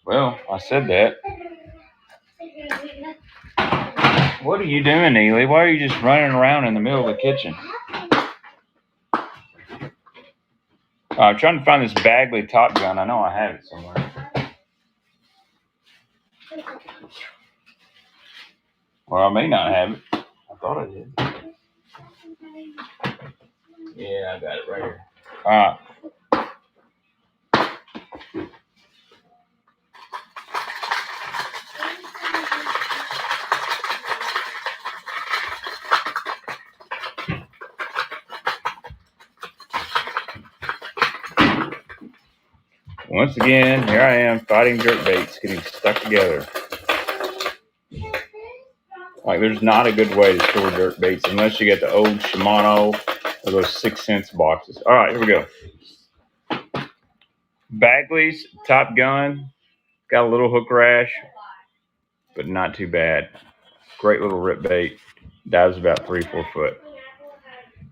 Well, I said that. What are you doing, Neely? Why are you just running around in the middle of the kitchen? I'm trying to find this Bagley Top Gun. I know I have it somewhere. Or I may not have it. I thought I did. Yeah, I got it right here. All right. Once again, here I am fighting jerk baits getting stuck together. Like, there's not a good way to store jerk baits unless you get the old Shimano or those 6 cents boxes. All right, here we go. Bagley's Top Gun. Got a little hook rash, but not too bad. Great little rip bait. Dives about 3-4 foot.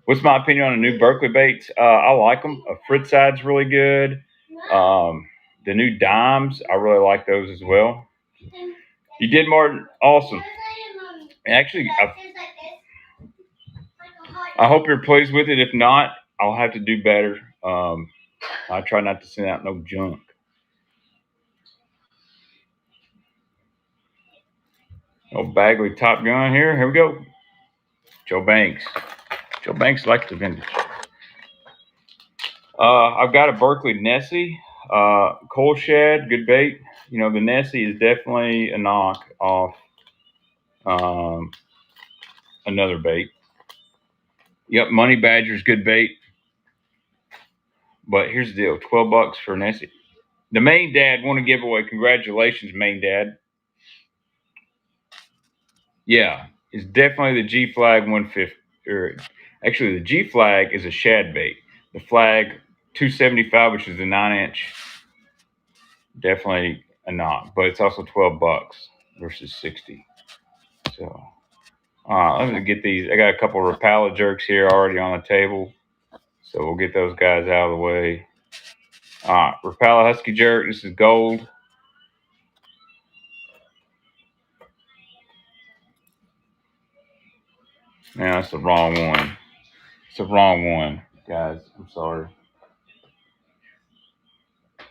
What's my opinion on the new Berkley baits? I like them. A Fritside's really good. The new Dimes, I really like those as well. You did, Martin. Awesome. Actually, I hope you're pleased with it. If not, I'll have to do better. I try not to send out no junk. Old Bagley Top Gun here. Here we go. Joe Banks. Joe Banks likes the vintage. I've got a Berkley Nessie. Coal Shed, good bait. You know, the Nessie is definitely a knock off another bait. Yep, Money Badger's good bait. But here's the deal, $12 for Nessie. The main dad won a giveaway. Congratulations, main dad. Yeah, it's definitely the G Flag 150. Actually, the G Flag is a shad bait. The Flag 275, which is the 9-inch, definitely a knock. But it's also $12 versus 60. So, let me get these. I got a couple of Rapala jerks here already on the table. So we'll get those guys out of the way. Rapala Husky jerk. This is gold. Man, that's the wrong one. It's the wrong one, guys. I'm sorry.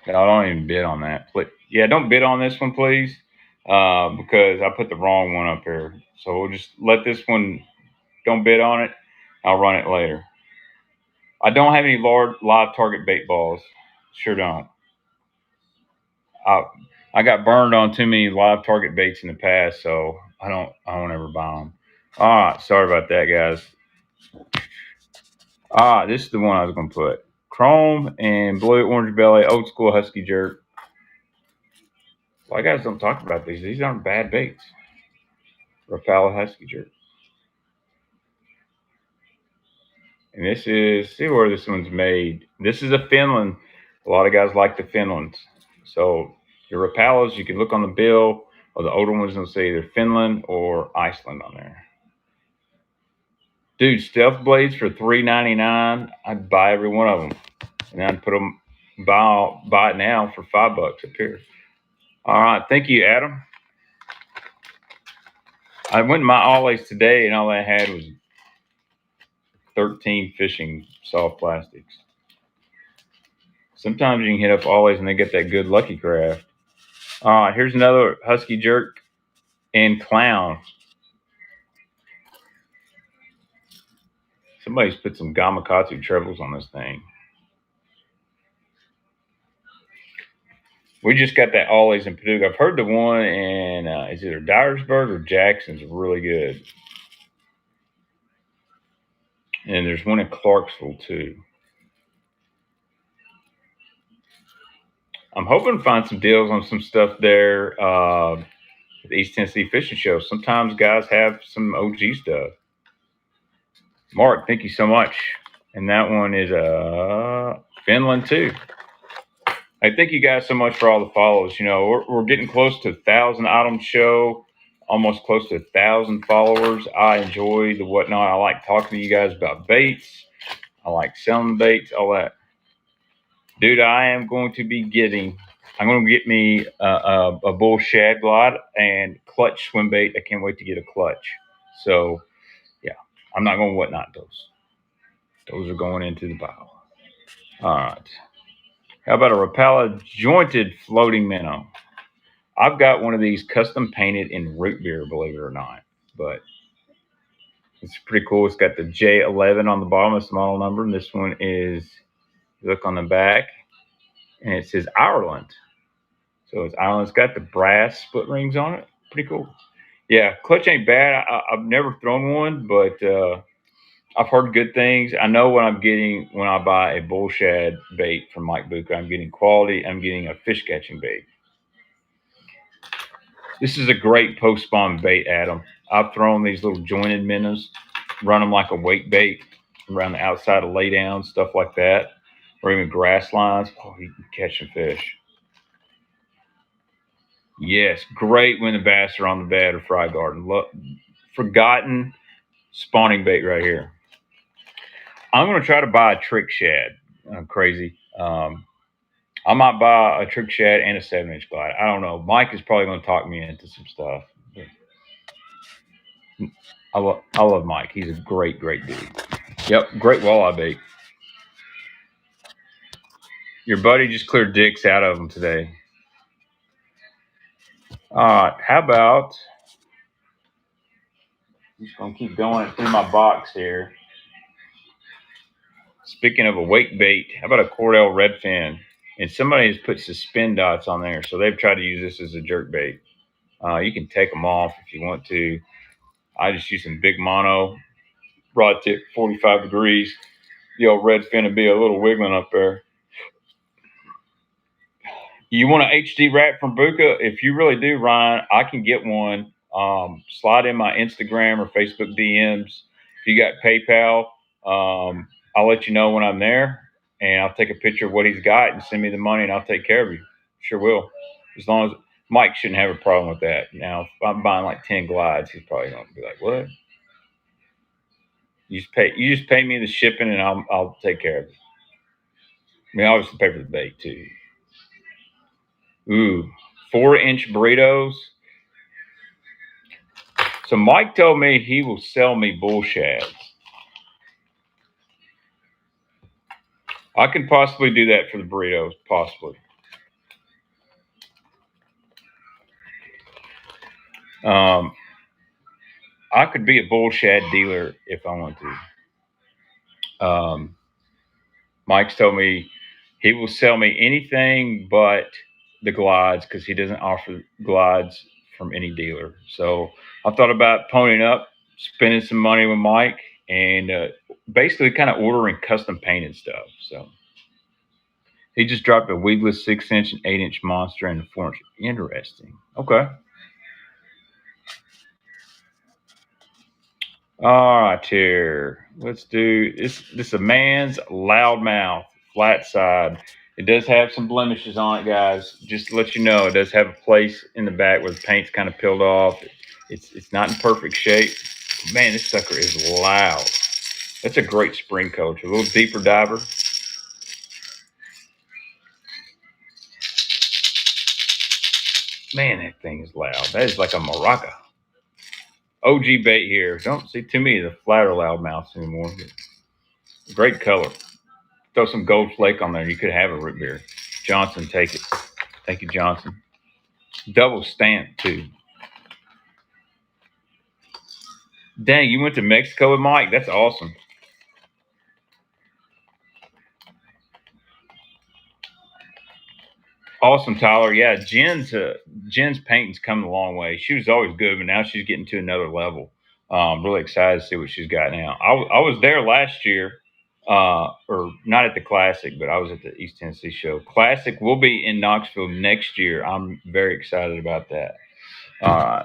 No, I don't even bid on that. Yeah, don't bid on this one, please, because I put the wrong one up here. So we'll just let this one. Don't bid on it. I'll run it later. I don't have any large live target bait balls. Sure don't. I I got burned on too many live target baits in the past, so I don't ever buy them. All right, sorry about that, guys. This is the one I was gonna put. Chrome and blue orange belly, old school husky jerk. A lot of guys don't talk about these. These aren't bad baits. Rapala husky jerk. And this is, see where this one's made. This is a Finland. A lot of guys like the Finlands. So your Rapalas, you can look on the bill, or the older ones will say either Finland or Iceland on there. Dude, stealth blades for $3.99. I'd buy every one of them, and I'd put them buy it now for $5 up here. All right, thank you, Adam. I went to my Ollie's today, and all I had was 13 fishing soft plastics. Sometimes you can hit up Ollie's and they get that good Lucky Craft. Here's another husky jerk and clown. Somebody's put some Gamakatsu trebles on this thing. We just got that Ollie's in Paducah. I've heard the one in is either Dyersburg or Jackson's really good. And there's one in Clarksville too. I'm hoping to find some deals on some stuff there at the East Tennessee Fishing Show. Sometimes guys have some OG stuff. Mark, thank you so much. And that one is Finland too. I thank you guys so much for all the follows. You know, we're getting close to 1,000 item show, almost close to 1,000 followers. I enjoy the whatnot. I like talking to you guys about baits. I like selling baits, all that. Dude, I'm going to get me a bull shad glide and clutch swim bait. I can't wait to get a clutch. So, yeah, I'm not going to whatnot those. Those are going into the pile. All right. How about a Rapala jointed floating minnow? I've got one of these custom painted in root beer, believe it or not. But it's pretty cool. It's got the J11 on the bottom, it's the model number. And this one is, look on the back, and it says Ireland. So it's Ireland. It's got the brass split rings on it. Pretty cool. Yeah, clutch ain't bad. I've never thrown one, but I've heard good things. I know what I'm getting when I buy a bull shad bait from Mike Buka. I'm getting quality. I'm getting a fish catching bait. This is a great post spawn bait, Adam. I've thrown these little jointed minnows, run them like a wake bait around the outside of laydown, stuff like that, or even grass lines. Oh, you can catch some fish. Yes, great when the bass are on the bed or fry garden. Look, forgotten spawning bait right here. I'm going to try to buy a trick shad. I'm crazy. I might buy a trick shad and a 7-inch glide. I don't know. Mike is probably going to talk me into some stuff. I love Mike. He's a great dude. Yep, great walleye bait. Your buddy just cleared dicks out of him today. How about, I'm just going to keep going through my box here. Speaking of a wake bait, how about a Cordell redfin? And somebody has put suspend dots on there, so they've tried to use this as a jerk bait. You can take them off if you want to. I just use some big mono, rod tip, 45 degrees. The old redfin would be a little wiggling up there. You want an HD wrap from Buka? If you really do, Ryan, I can get one. Slide in my Instagram or Facebook DMs. If you got PayPal, I'll let you know when I'm there, and I'll take a picture of what he's got and send me the money, and I'll take care of you. Sure will. As long as Mike shouldn't have a problem with that. Now, if I'm buying like 10 glides, he's probably going to be like, "What? You just pay me the shipping, and I'll take care of it." I mean, obviously pay for the bait too. Ooh, 4-inch burritos. So Mike told me he will sell me bull shads. I can possibly do that for the burritos, possibly. I could be a bull shad dealer if I want to. Mike's told me he will sell me anything but the glides because he doesn't offer glides from any dealer. So I thought about ponying up, spending some money with Mike, and basically kind of ordering custom painted stuff. So he just dropped a weedless 6-inch and 8-inch monster and a 4-inch. Interesting. Okay. All right, here. Let's do this. This is a man's loudmouth flat side. It does have some blemishes on it, guys. Just to let you know, it does have a place in the back where the paint's kind of peeled off. It's not in perfect shape. Man, this sucker is loud. That's a great spring coach. A little deeper diver. Man, that thing is loud. That is like a maraca. OG bait here. Don't see too many of the flatter loudmouths anymore. Great color. Throw some gold flake on there. You could have a root beer. Johnson, take it. Thank you, Johnson. Double stamp, too. Dang, you went to Mexico with Mike? That's awesome. Awesome, Tyler. Yeah, Jen's painting's come a long way. She was always good, but now she's getting to another level. Really excited to see what she's got now. I was there last year, or not at the Classic, but I was at the East Tennessee show. Classic will be in Knoxville next year. I'm very excited about that. All right.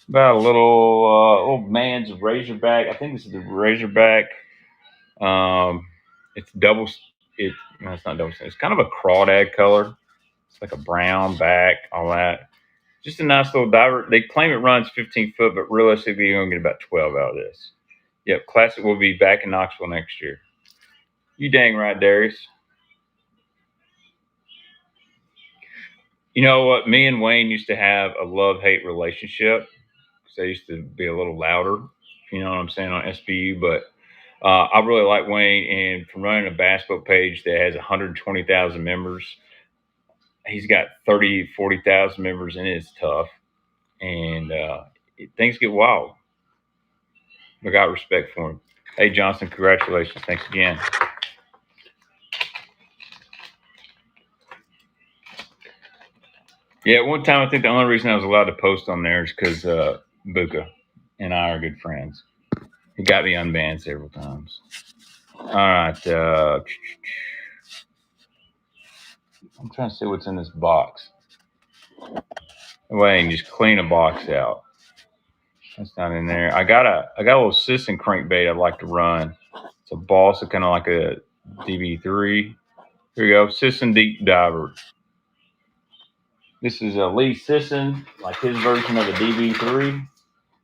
About a little old man's Razorback. I think this is the Razorback. It's double. It no, it's not double. It's kind of a crawdad color. It's like a brown back, all that. Just a nice little diver. They claim it runs 15 foot, but realistically, you're gonna get about 12 out of this. Yep, Classic will be back in Knoxville next year. You dang right, Darius. You know what? Me and Wayne used to have a love-hate relationship because they used to be a little louder. You know what I'm saying on SPU, but I really like Wayne, and from running a bass boat page that has 120,000 members, he's got 30, 40,000 members, and it's tough. And things get wild. I got respect for him. Hey, Johnson, congratulations. Thanks again. Yeah, one time I think the only reason I was allowed to post on there is because Buka and I are good friends. He got me unbanned several times. All right. I'm trying to see what's in this box. Wait, and just clean a box out. That's not in there. I got a little Sisson crankbait I'd like to run. It's a boss, kind of like a DB3. Here we go, Sisson Deep Diver. This is a Lee Sisson, like his version of a DB3.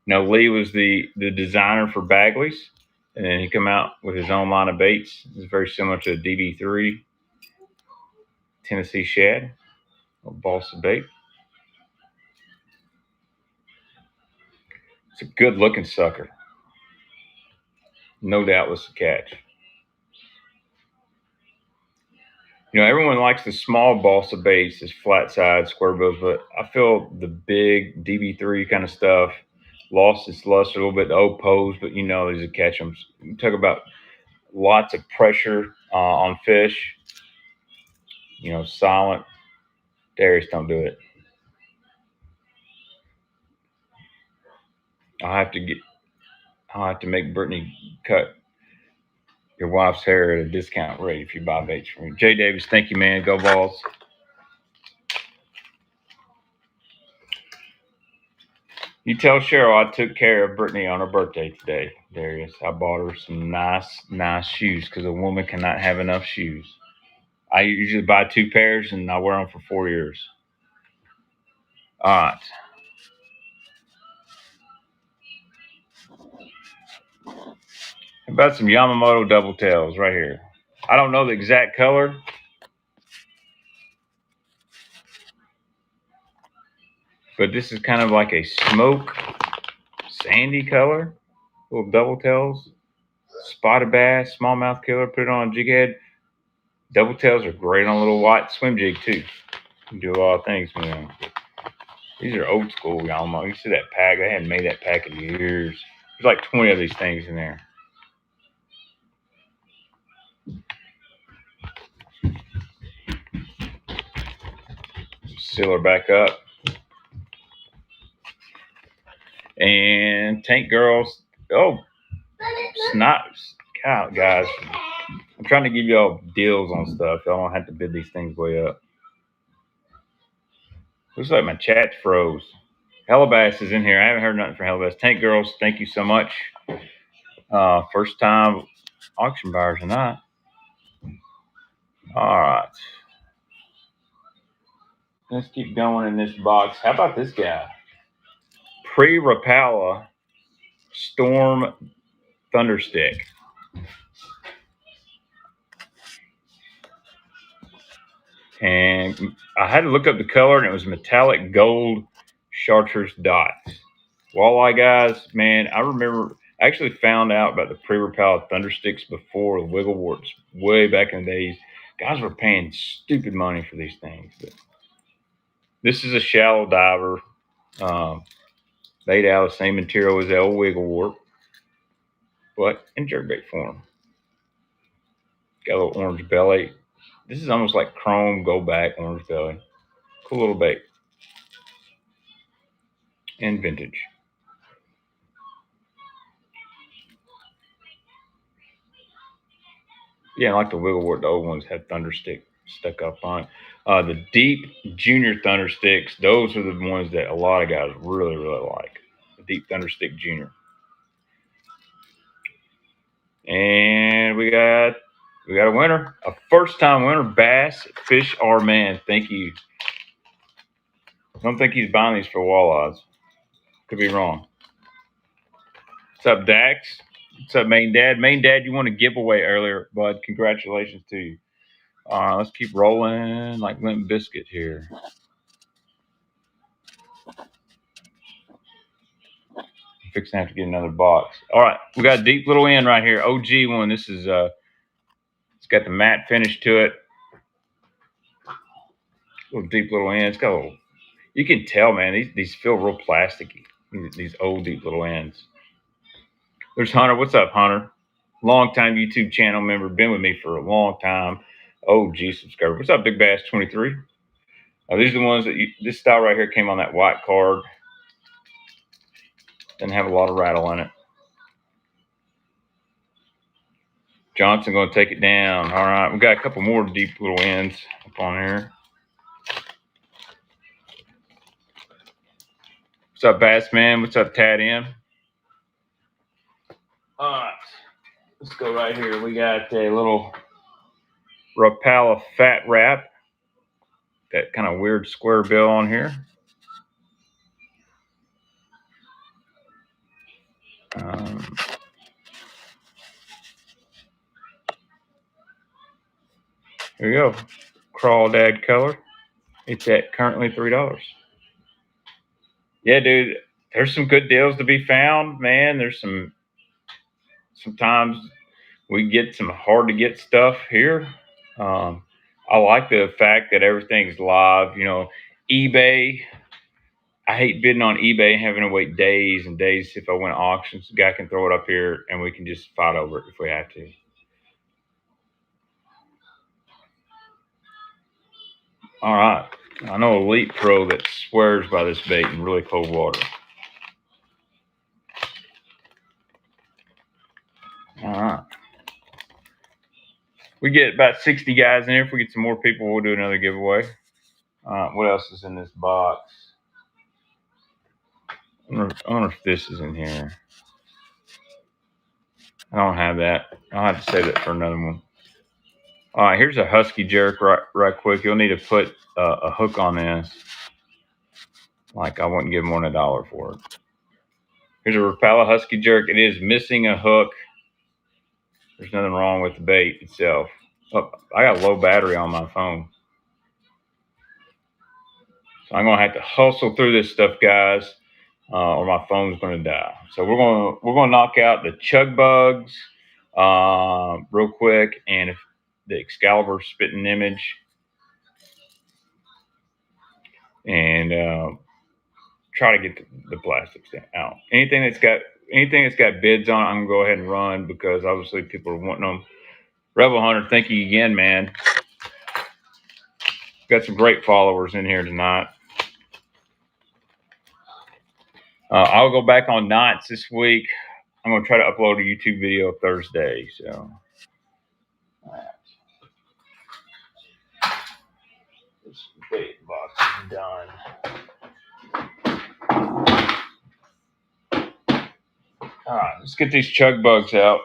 No, Lee was the designer for Bagley's, and then he come out with his own line of baits. It's very similar to a DB3 Tennessee shad, a boss of bait. It's a good looking sucker. No doubtless a catch. You know, everyone likes the small balsa baits, this flat side square bills, but I feel the big DB3 kind of stuff lost its luster a little bit. The old pose, but you know, there's a catch them. You talk about lots of pressure on fish. You know, silent. Darius, don't do it. I'll have to make Brittany cut your wife's hair at a discount rate if you buy baits from me. Jay Davis, thank you, man. Go Balls. You tell Cheryl I took care of Brittany on her birthday today, Darius. I bought her some nice shoes because a woman cannot have enough shoes. I usually buy 2 pairs and I wear them for 4 years. All right. How about some Yamamoto double tails right here? I don't know the exact color. But this is kind of like a smoke sandy color. Little double tails. Spotted bass, smallmouth killer. Put it on a jig head. Double tails are great on a little white swim jig too. You can do a lot of things with them. These are old school, y'all. You see that pack? They hadn't made that pack in years. There's like 20 of these things in there. Seal her back up. And Tank Girls. Oh, snipes. God, guys. I'm trying to give y'all deals on stuff. Y'all don't have to bid these things way up. Looks like my chat froze. Hellabass is in here. I haven't heard nothing from Hellabass. Tank Girls, thank you so much. First time auction buyers or not. All right. Let's keep going in this box. How about this guy? Pre-Rapala Storm Thunderstick. And I had to look up the color, and it was metallic gold chartreuse dots. Walleye guys, man, I remember I actually found out about the pre-Rapala Thundersticks before the Wiggle Warts way back in the days. Guys were paying stupid money for these things. But this is a shallow diver, made out of the same material as the old Wiggle Wart, but in jerkbait form. Got a little orange belly. This is almost like chrome gold back orange belly. Cool little bait. And vintage. Yeah, like the Wiggle Wart, the old ones had Thunderstick stuck up on it. The deep junior Thundersticks, those are the ones that a lot of guys really, really like. The deep Thunderstick junior. And we got a winner, a first-time winner, Bass Fish Our Man. Thank you. I don't think he's buying these for walleyes. Could be wrong. What's up, Dax? What's up, Main Dad? Main Dad, you won a giveaway earlier, bud. Congratulations to you. Let's keep rolling like Limp Biscuit here. I'm fixing to have to get another box. All right, we got a deep little end right here. OG one. This is it's got the matte finish to it. Little deep little end. It's got a little, you can tell, man. These feel real plasticky. These old deep little ends. There's Hunter. What's up, Hunter? Long-time YouTube channel member. Been with me for a long time. OG subscriber. What's up, Big Bass 23? These are the ones that this style right here came on that white card. Didn't have a lot of rattle in it. Johnson going to take it down. All right, we got a couple more deep little ends up on here. What's up, Bass Man? What's up, Tad M? All right, let's go right here. We got a little Rapala Fat Wrap. That kind of weird square bill on here. Here we go. Crawdad color. It's at currently $3. Yeah, dude. There's some good deals to be found, man. There's sometimes we get some hard to get stuff here. I like the fact that everything's live. You know, eBay. I hate bidding on eBay and having to wait days and days. If I win auctions, the guy can throw it up here and we can just fight over it if we have to. All right. I know Elite Pro that swears by this bait in really cold water. All right. We get about 60 guys in here. If we get some more people, we'll do another giveaway. What else is in this box? I wonder if this is in here. I don't have that. I'll have to save that for another one. All right, here's a husky jerk right quick. You'll need to put a hook on this. Like I wouldn't give more than $1 for it. Here's a Rapala husky jerk. It is missing a hook. There's nothing wrong with the bait itself. Oh, I got low battery on my phone. So I'm gonna have to hustle through this stuff, guys, or my phone's gonna die. So we're gonna knock out the chug bugs real quick, and if the Excalibur spitting image. and try to get the plastics out. Anything that's got bids on it, I'm gonna go ahead and run because obviously people are wanting them. Rebel Hunter, thank you again, man. Got some great followers in here tonight. I'll go back on nights this week. I'm gonna try to upload a YouTube video Thursday. So this bait box is done. All right, let's get these chug bugs out.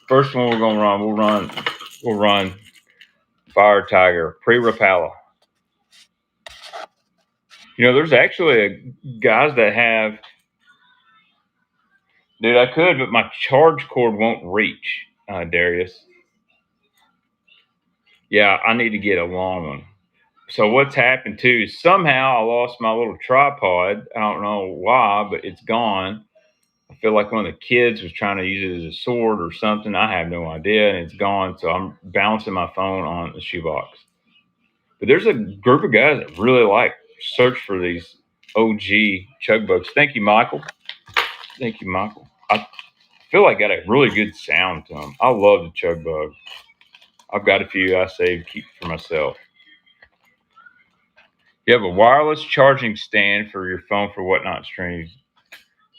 First one we're gonna run. We'll run Fire Tiger pre-Rapala. You know, there's actually guys that have. Dude, I could, but my charge cord won't reach, Darius. Yeah, I need to get a long one. So what's happened too is somehow I lost my little tripod. I don't know why, but it's gone. I feel like one of the kids was trying to use it as a sword or something. I have no idea, and it's gone. So I'm bouncing my phone on the shoebox. But there's a group of guys that really like search for these OG chug bugs. Thank you, Michael. Thank you, Michael. I feel like I got a really good sound to them. I love the chug bug. I've got a few I saved, keep for myself. You have a wireless charging stand for your phone for Whatnot streams.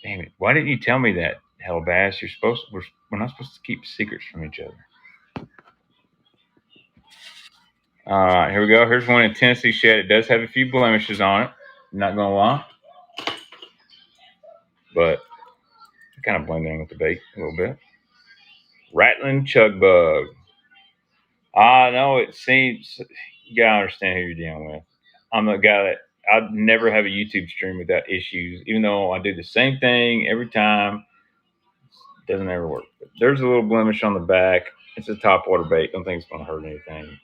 Damn it! Why didn't you tell me that, Hellbass? We're not supposed to keep secrets from each other. All right, here we go. Here's one in Tennessee shed. It does have a few blemishes on it. Not gonna lie, but I kind of blend in with the bait a little bit. Rattling chug bug. I know it seems you gotta understand who you're dealing with. I'm the guy that I'd never have a YouTube stream without issues, even though I do the same thing every time. It doesn't ever work. But there's a little blemish on the back. It's a topwater bait. Don't think it's gonna hurt anything.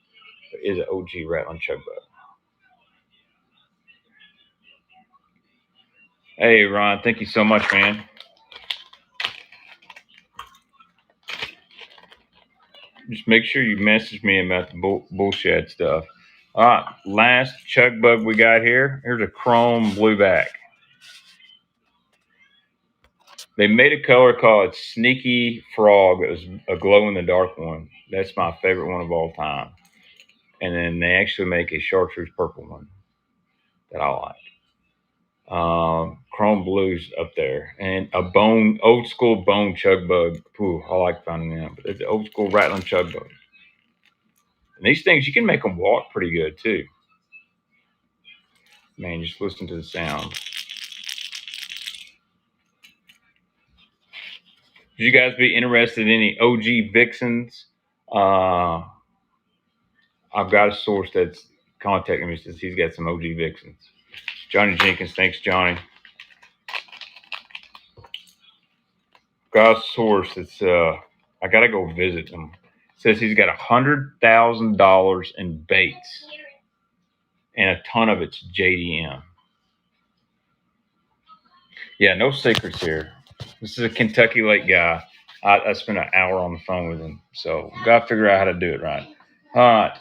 But it is an OG rattling chug bug. Hey Ron, thank you so much, man. Just make sure you message me about the bullshit stuff. All right, last chug bug we got here. Here's a chrome blueback. They made a color called Sneaky Frog. It was a glow in the dark one. That's my favorite one of all time. And then they actually make a chartreuse purple one that I like. Chrome blues up there, and a old school bone chug bug. Ooh, I like finding them. But it's the old school rattling chug bug. And these things, you can make them walk pretty good too. Man, just listen to the sound. Would you guys be interested in any OG vixens? I've got a source that's contacting me, says he's got some OG vixens. Johnny Jenkins, thanks, Johnny. Got a source that's I gotta go visit him. Says he's got $100,000 in baits, and a ton of it's JDM. Yeah, no secrets here. This is a Kentucky Lake guy. I spent an hour on the phone with him, so gotta figure out how to do it right. All right,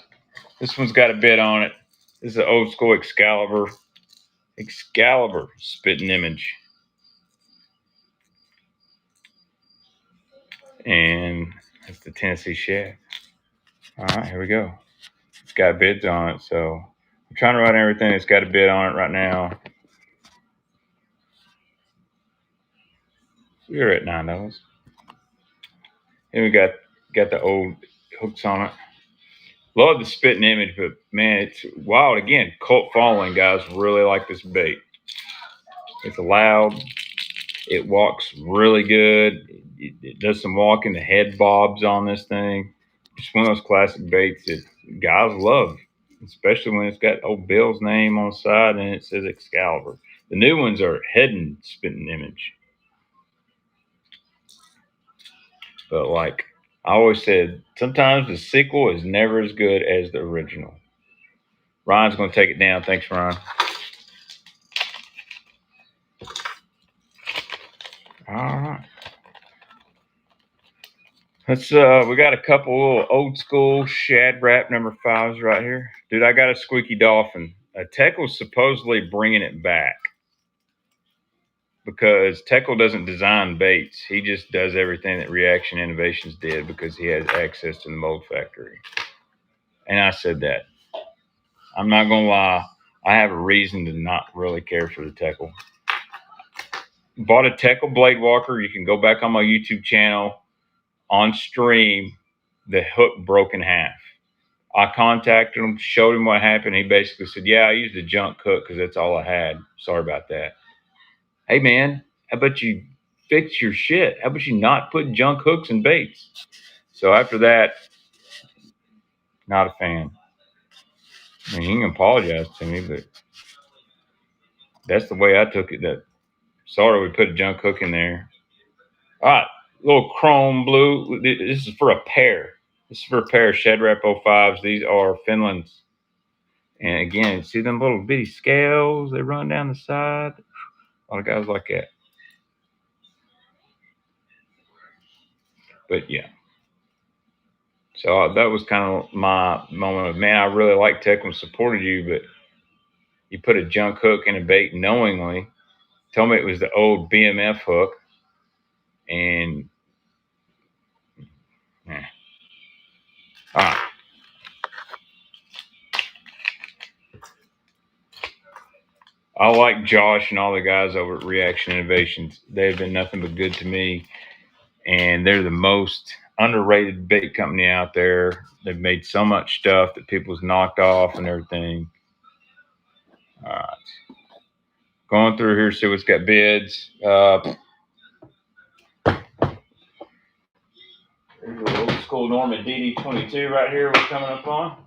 this one's got a bit on it. This is an old school Excalibur spitting image, and that's the Tennessee Shed. All right, here we go. It's got bids on it, so I'm trying to run everything that's got a bid on it right now. We're at $9. And we got the old hooks on it. Love the spitting image, but man, it's wild. Again, cult following, guys really like this bait. It's loud. It walks really good. It does some walking. The head bobs on this thing. Just one of those classic baits that guys love, especially when it's got old Bill's name on the side and it says Excalibur. The new ones are head and spitting image. But like I always said, sometimes the sequel is never as good as the original. Ryan's going to take it down. Thanks, Ryan. All right. Let's we got a couple little old school shad wrap number 5s right here. Dude, I got a squeaky dolphin. Teckle's supposedly bringing it back because Teckle doesn't design baits. He just does everything that Reaction Innovations did because he has access to the mold factory. And I said that. I'm not gonna lie. I have a reason to not really care for the Teckle. Bought a Teckle blade walker. You can go back on my YouTube channel on stream. The hook broke in half. I contacted him, showed him what happened. He basically said, "Yeah, I used a junk hook because that's all I had. Sorry about that." Hey man, how about you fix your shit? How about you not put junk hooks and baits? So after that, not a fan. I mean, he can apologize to me, but that's the way I took it. That sorry we put a junk hook in there. All right, little chrome blue. This is for a pair. This is for a pair of Shed Wrap 05s. These are Finland's. And again, see them little bitty scales? They run down the side. A lot of guys like that. But yeah. So that was kind of my moment of, man, I really like Tech and supported you, but you put a junk hook in a bait knowingly. Told me it was the old BMF hook. And yeah. All right. I like Josh and all the guys over at Reaction Innovations. They've been nothing but good to me. And they're the most underrated bait company out there. They've made so much stuff that people's knocked off and everything. All right. Going through here, see what's got bids. There's an old school Norman DD22 right here we're coming up on.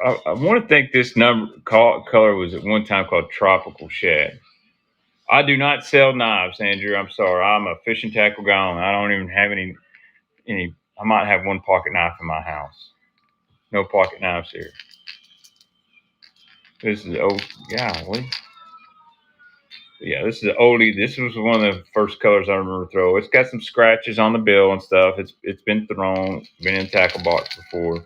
I want to think this color was at one time called Tropical Shad. I do not sell knives, Andrew. I'm sorry. I'm a fishing tackle guy. I don't even have any. I might have one pocket knife in my house. No pocket knives here. This is old. Golly. Yeah, this is an oldie. This was one of the first colors I remember throwing. It's got some scratches on the bill and stuff. It's been thrown, been in tackle box before.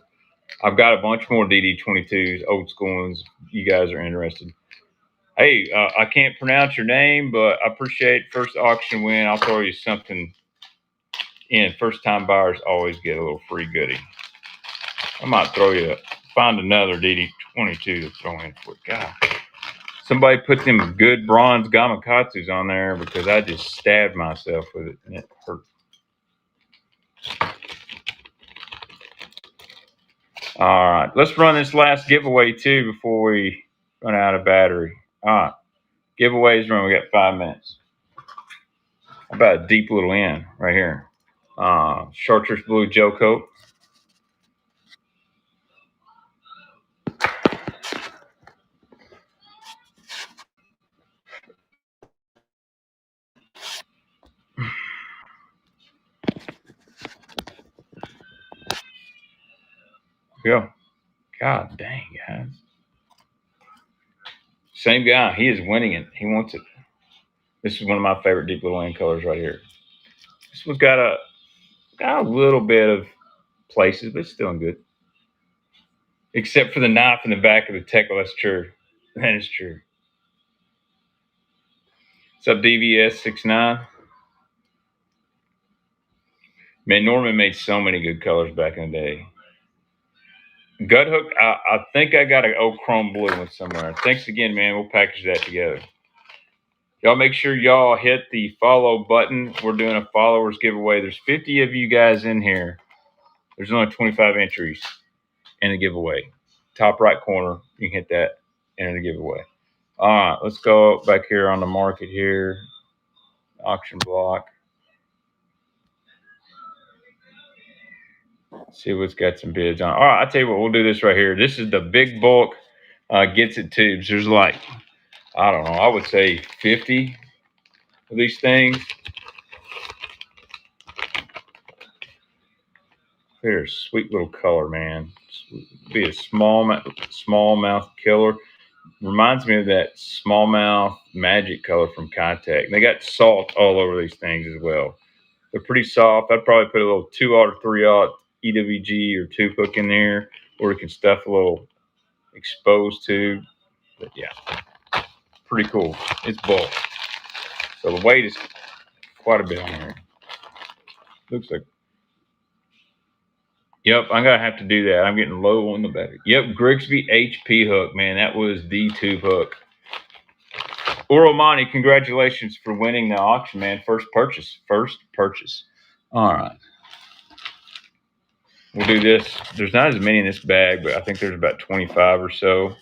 I've got a bunch more DD22s, old school ones. You guys are interested. Hey, I can't pronounce your name, but I appreciate first auction win. I'll throw you something in. First time buyers always get a little free goodie. I might find another DD22 to throw in for God. Somebody put them good bronze gamakatsus on there because I just stabbed myself with it and it hurt. All right, let's run this last giveaway too before we run out of battery. All right, giveaways run. We got 5 minutes. How about a deep little end right here? Chartreuse blue gel coat. Go. God dang, guys. Same guy. He is winning it. He wants it. This is one of my favorite deep little end colors right here. This one's got a little bit of places, but it's still good. Except for the knife in the back of the Teckle. That's true. That is true. What's up, DVS69? Man, Norman made so many good colors back in the day. Gut hook, I think I got an old chrome blue one somewhere. Thanks again, man. We'll package that together. Y'all make sure y'all hit the follow button. We're doing a followers giveaway. There's 50 of you guys in here. There's only 25 entries in the giveaway. Top right corner, you can hit that, enter the giveaway. All right, let's go back here on the market here. Auction block. See what's got some bids on. All right, I'll tell you what, we'll do this right here. This is the big bulk gets it tubes. There's like, I don't know, I would say 50 of these things. They're a sweet little color, man. Be a small mouth killer. reminds me of that smallmouth magic color from Contact. And they got salt all over these things as well. They're pretty soft. I'd probably put a little 2/0 or 3/0 EWG or tube hook in there, or you can stuff a little exposed tube. But yeah, pretty cool. It's bulk. So the weight is quite a bit on here. Looks like. Yep, I'm gonna have to do that. I'm getting low on the battery. Yep, Grigsby HP hook, man. That was the tube hook. Uromani, congratulations for winning the auction, man. First purchase. First purchase. All right. We'll do this. There's not as many in this bag, but I think there's about 25 or so.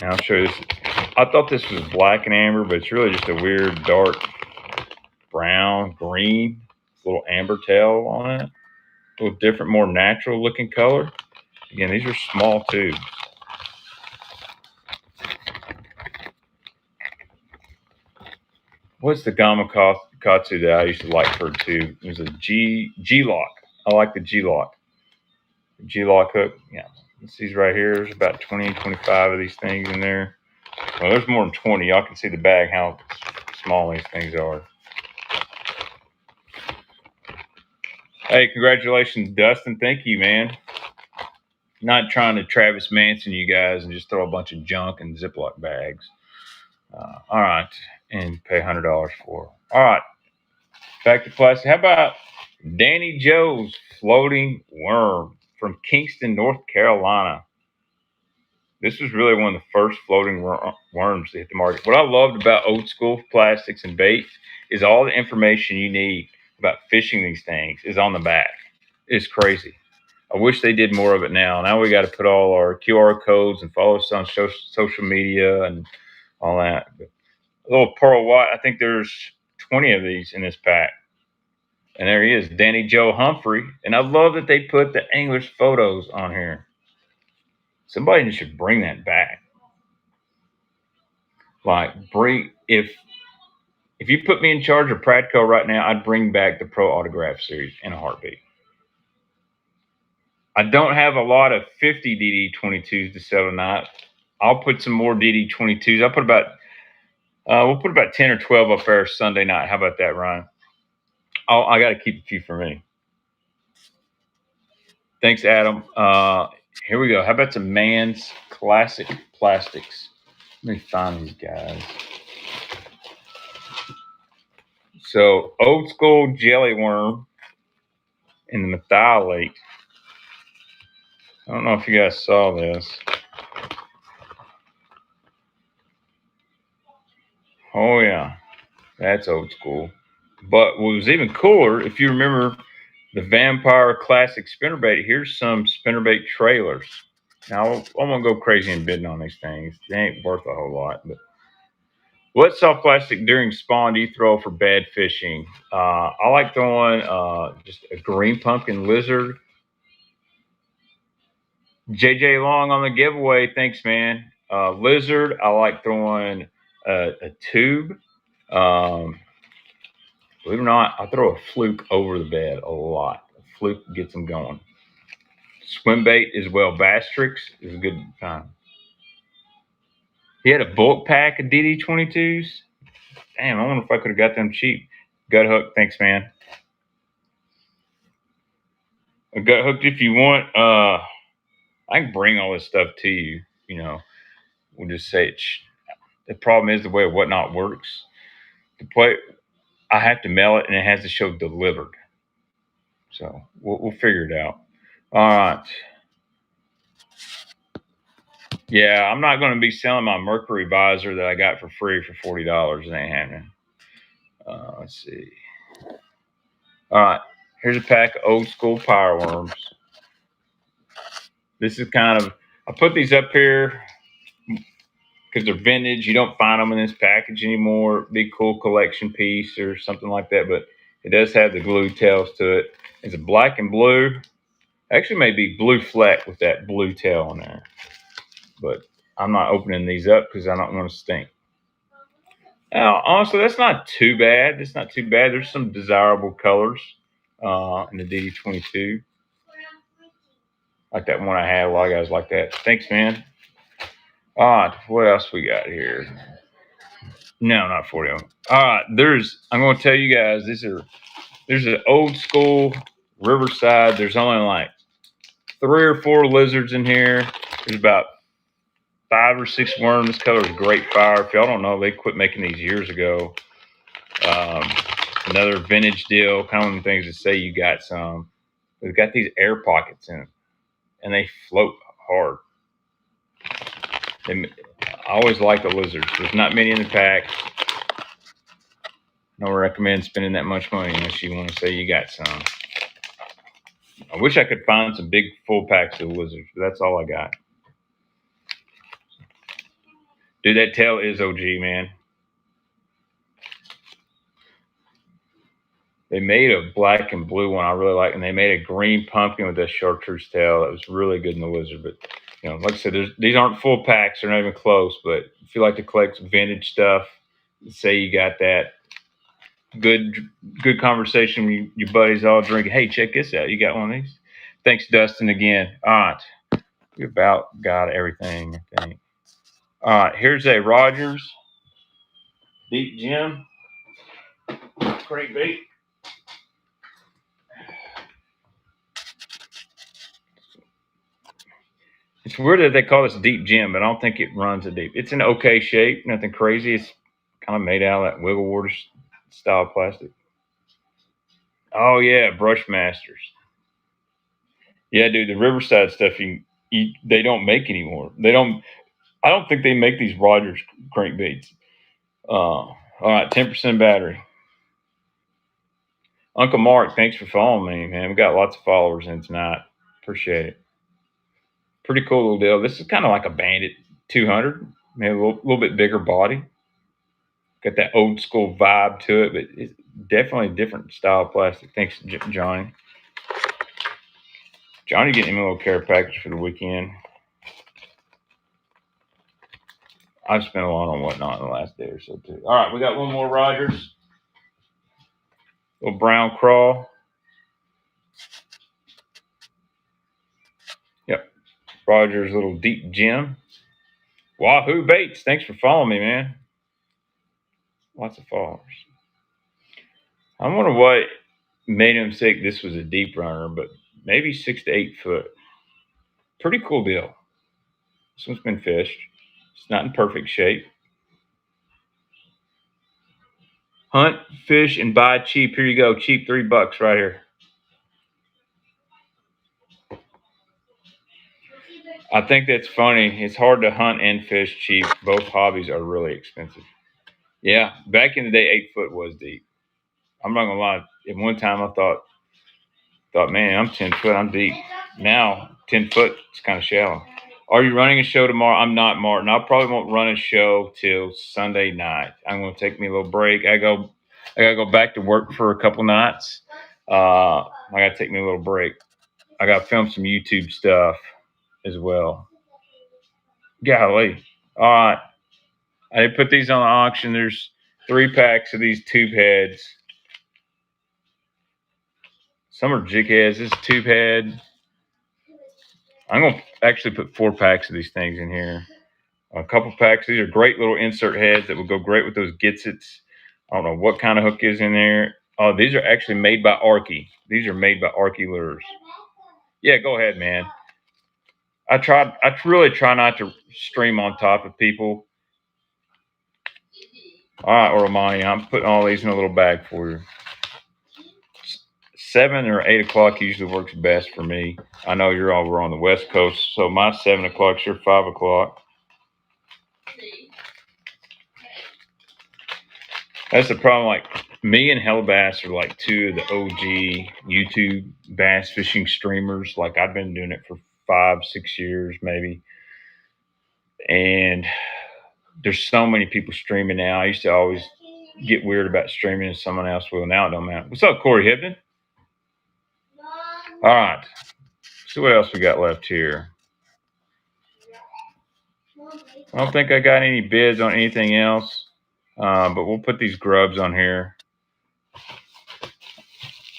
And I'll show you this. I thought this was black and amber, but it's really just a weird dark brown, green, little amber tail on it. A little different, more natural looking color. Again, these are small tubes. What's the Gamakatsu that I used to like for a tube? It was a G-Lock. I like the G-Lock. G-Lock hook. Yeah. These right here. There's about 20, 25 of these things in there. Well, there's more than 20. Y'all can see the bag, how small these things are. Hey, congratulations, Dustin. Thank you, man. Not trying to Travis Manson you guys and just throw a bunch of junk in Ziploc bags. All right. And pay $100 for. All right. Back to plastic. How about Danny Joe's floating worm from Kingston, North Carolina? This was really one of the first floating worms to hit the market. What I loved about old school plastics and baits is all the information you need about fishing these things is on the back. It's crazy. I wish they did more of it now. Now we got to put all our QR codes and follow us on social media and all that. But a little pearl white. I think there's 20 of these in this pack. And there he is, Danny Joe Humphrey. And I love that they put the English photos on here. Somebody should bring that back. Like, if you put me in charge of Pratco right now, I'd bring back the Pro Autograph Series in a heartbeat. I don't have a lot of 50 DD22s to sell tonight. I'll put some more DD22s. I'll put about we'll put about 10 or 12 up there Sunday night. How about that, Ryan? I got to keep a few for me. Thanks, Adam. Here we go. How about some Man's Classic Plastics? Let me find these guys. So, old school jelly worm in the methylate. I don't know if you guys saw this. Oh, yeah. That's old school. But what was even cooler, if you remember the Vampire Classic spinnerbait, here's some spinnerbait trailers. Now, I won't go crazy and bidding on these things. They ain't worth a whole lot. But what soft plastic during spawn do you throw for bad fishing? I like throwing just a green pumpkin lizard. JJ Long on the giveaway. Thanks, man. Lizard, I like throwing a tube. Believe it or not, I throw a fluke over the bed a lot. A fluke gets them going. Swim bait as well. Bass Tricks is a good time. He had a bulk pack of DD22s. Damn, I wonder if I could have got them cheap. Gut hook, thanks, man. A gut hooked if you want. I can bring all this stuff to you. You know, we'll just say it. The problem is the way Whatnot works. The play, I have to mail it, and it has to show delivered. So we'll figure it out. All right. Yeah, I'm not going to be selling my Mercury visor that I got for free for $40. It ain't happening. Let's see. All right. Here's a pack of old school power worms. This is kind of, I put these up here because they're vintage. You don't find them in this package anymore. Big cool collection piece or something like that. But it does have the glue tails to it. It's a black and blue. Actually, maybe blue fleck with that blue tail on there. But I'm not opening these up because I don't want to stink. Now, honestly, that's not too bad. It's not too bad. There's some desirable colors in the DD22. like that one I had. A lot of guys like that. Thanks, man. All right, what else we got here? No, not 40 of them. All right, I'm going to tell you guys, there's an old school Riverside. There's only like 3 or 4 lizards in here. There's about 5 or 6 worms. This color is great fire. If y'all don't know, they quit making these years ago. Another vintage deal, kind of one of the things that say you got some. They've got these air pockets in them, and they float hard. I always like the lizards. There's not many in the pack. I don't recommend spending that much money unless you want to say you got some. I wish I could find some big full packs of lizards, but that's all I got. Dude, that tail is OG, man. They made a black and blue one I really like, and they made a green pumpkin with a chartreuse tail. That was really good in the lizard. But like I said, these aren't full packs; they're not even close. But if you like to collect some vintage stuff, say you got that good conversation with your buddies all drinking. Hey, check this out! You got one of these? Thanks, Dustin, again. All right, we about got everything, I think. All right, here's a Rogers Deep Gem crankbait. It's weird that they call this deep gem, but I don't think it runs a deep. It's an okay shape, nothing crazy. It's kind of made out of that wiggle water style plastic. Oh yeah, Brush Masters. Yeah, dude, the Riverside stuff they don't make anymore. They don't. I don't think they make these Rogers crankbaits. All right, 10% battery. Uncle Mark, thanks for following me, man. We got lots of followers in tonight. Appreciate it. Pretty cool little deal. This is kind of like a Bandit 200, maybe a little bit bigger body. Got that old school vibe to it, but it's definitely a different style of plastic. Thanks, Johnny. Johnny getting him a little care package for the weekend. I've spent a lot on Whatnot in the last day or so too. All right, we got one more Rogers. Little brown crawl. Yep. Rogers little deep gem. Wahoo Baits. Thanks for following me, man. Lots of followers. I wonder what made him think this was a deep runner, but maybe 6 to 8 foot. Pretty cool deal. This one's been fished. It's not in perfect shape. Hunt, fish, and buy cheap. Here you go. Cheap $3 right here. I think that's funny. It's hard to hunt and fish cheap. Both hobbies are really expensive. Yeah, back in the day, 8 foot was deep. I'm not gonna lie. At one time, I thought, man, I'm 10 foot. I'm deep. Now, 10 foot, it's kind of shallow. Are you running a show tomorrow? I'm not, Martin. I probably won't run a show till Sunday night. I'm gonna take me a little break. I gotta go back to work for a couple nights. I gotta take me a little break. I gotta film some YouTube stuff as well. Golly. All right. I put these on the auction. There's 3 packs of these tube heads. Some are jig heads. This is tube head. I'm going to actually put 4 packs of these things in here. A couple packs. These are great little insert heads that would go great with those Gitsits. I don't know what kind of hook is in there. Oh, these are actually made by Arky. These are made by Arky Lures. Yeah, go ahead, man. I really try not to stream on top of people. All right, Oromani, I'm putting all these in a little bag for you. 7 or 8 o'clock usually works best for me. I know you're over on the West Coast, so my 7 o'clock's your 5 o'clock. That's the problem. Like, me and Hellbass are like 2 of the OG YouTube bass fishing streamers. Like, I've been doing it for 5-6 years maybe. And there's so many people streaming now. I used to always get weird about streaming and someone else will. Now it don't matter. What's up, Corey Hibden? All right. See what else we got left here. I don't think I got any bids on anything else, but we'll put these grubs on here.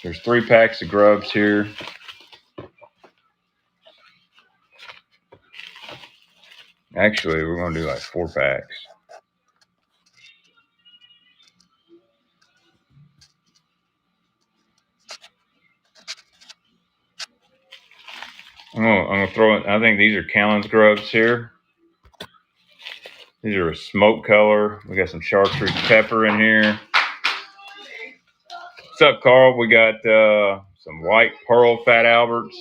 There's 3 packs of grubs here. Actually, we're gonna do like 4 packs. I'm gonna throw it. I think these are Callan's grubs here. These are a smoke color. We got some chartreuse pepper in here. What's up, Carl? We got some white pearl fat Alberts.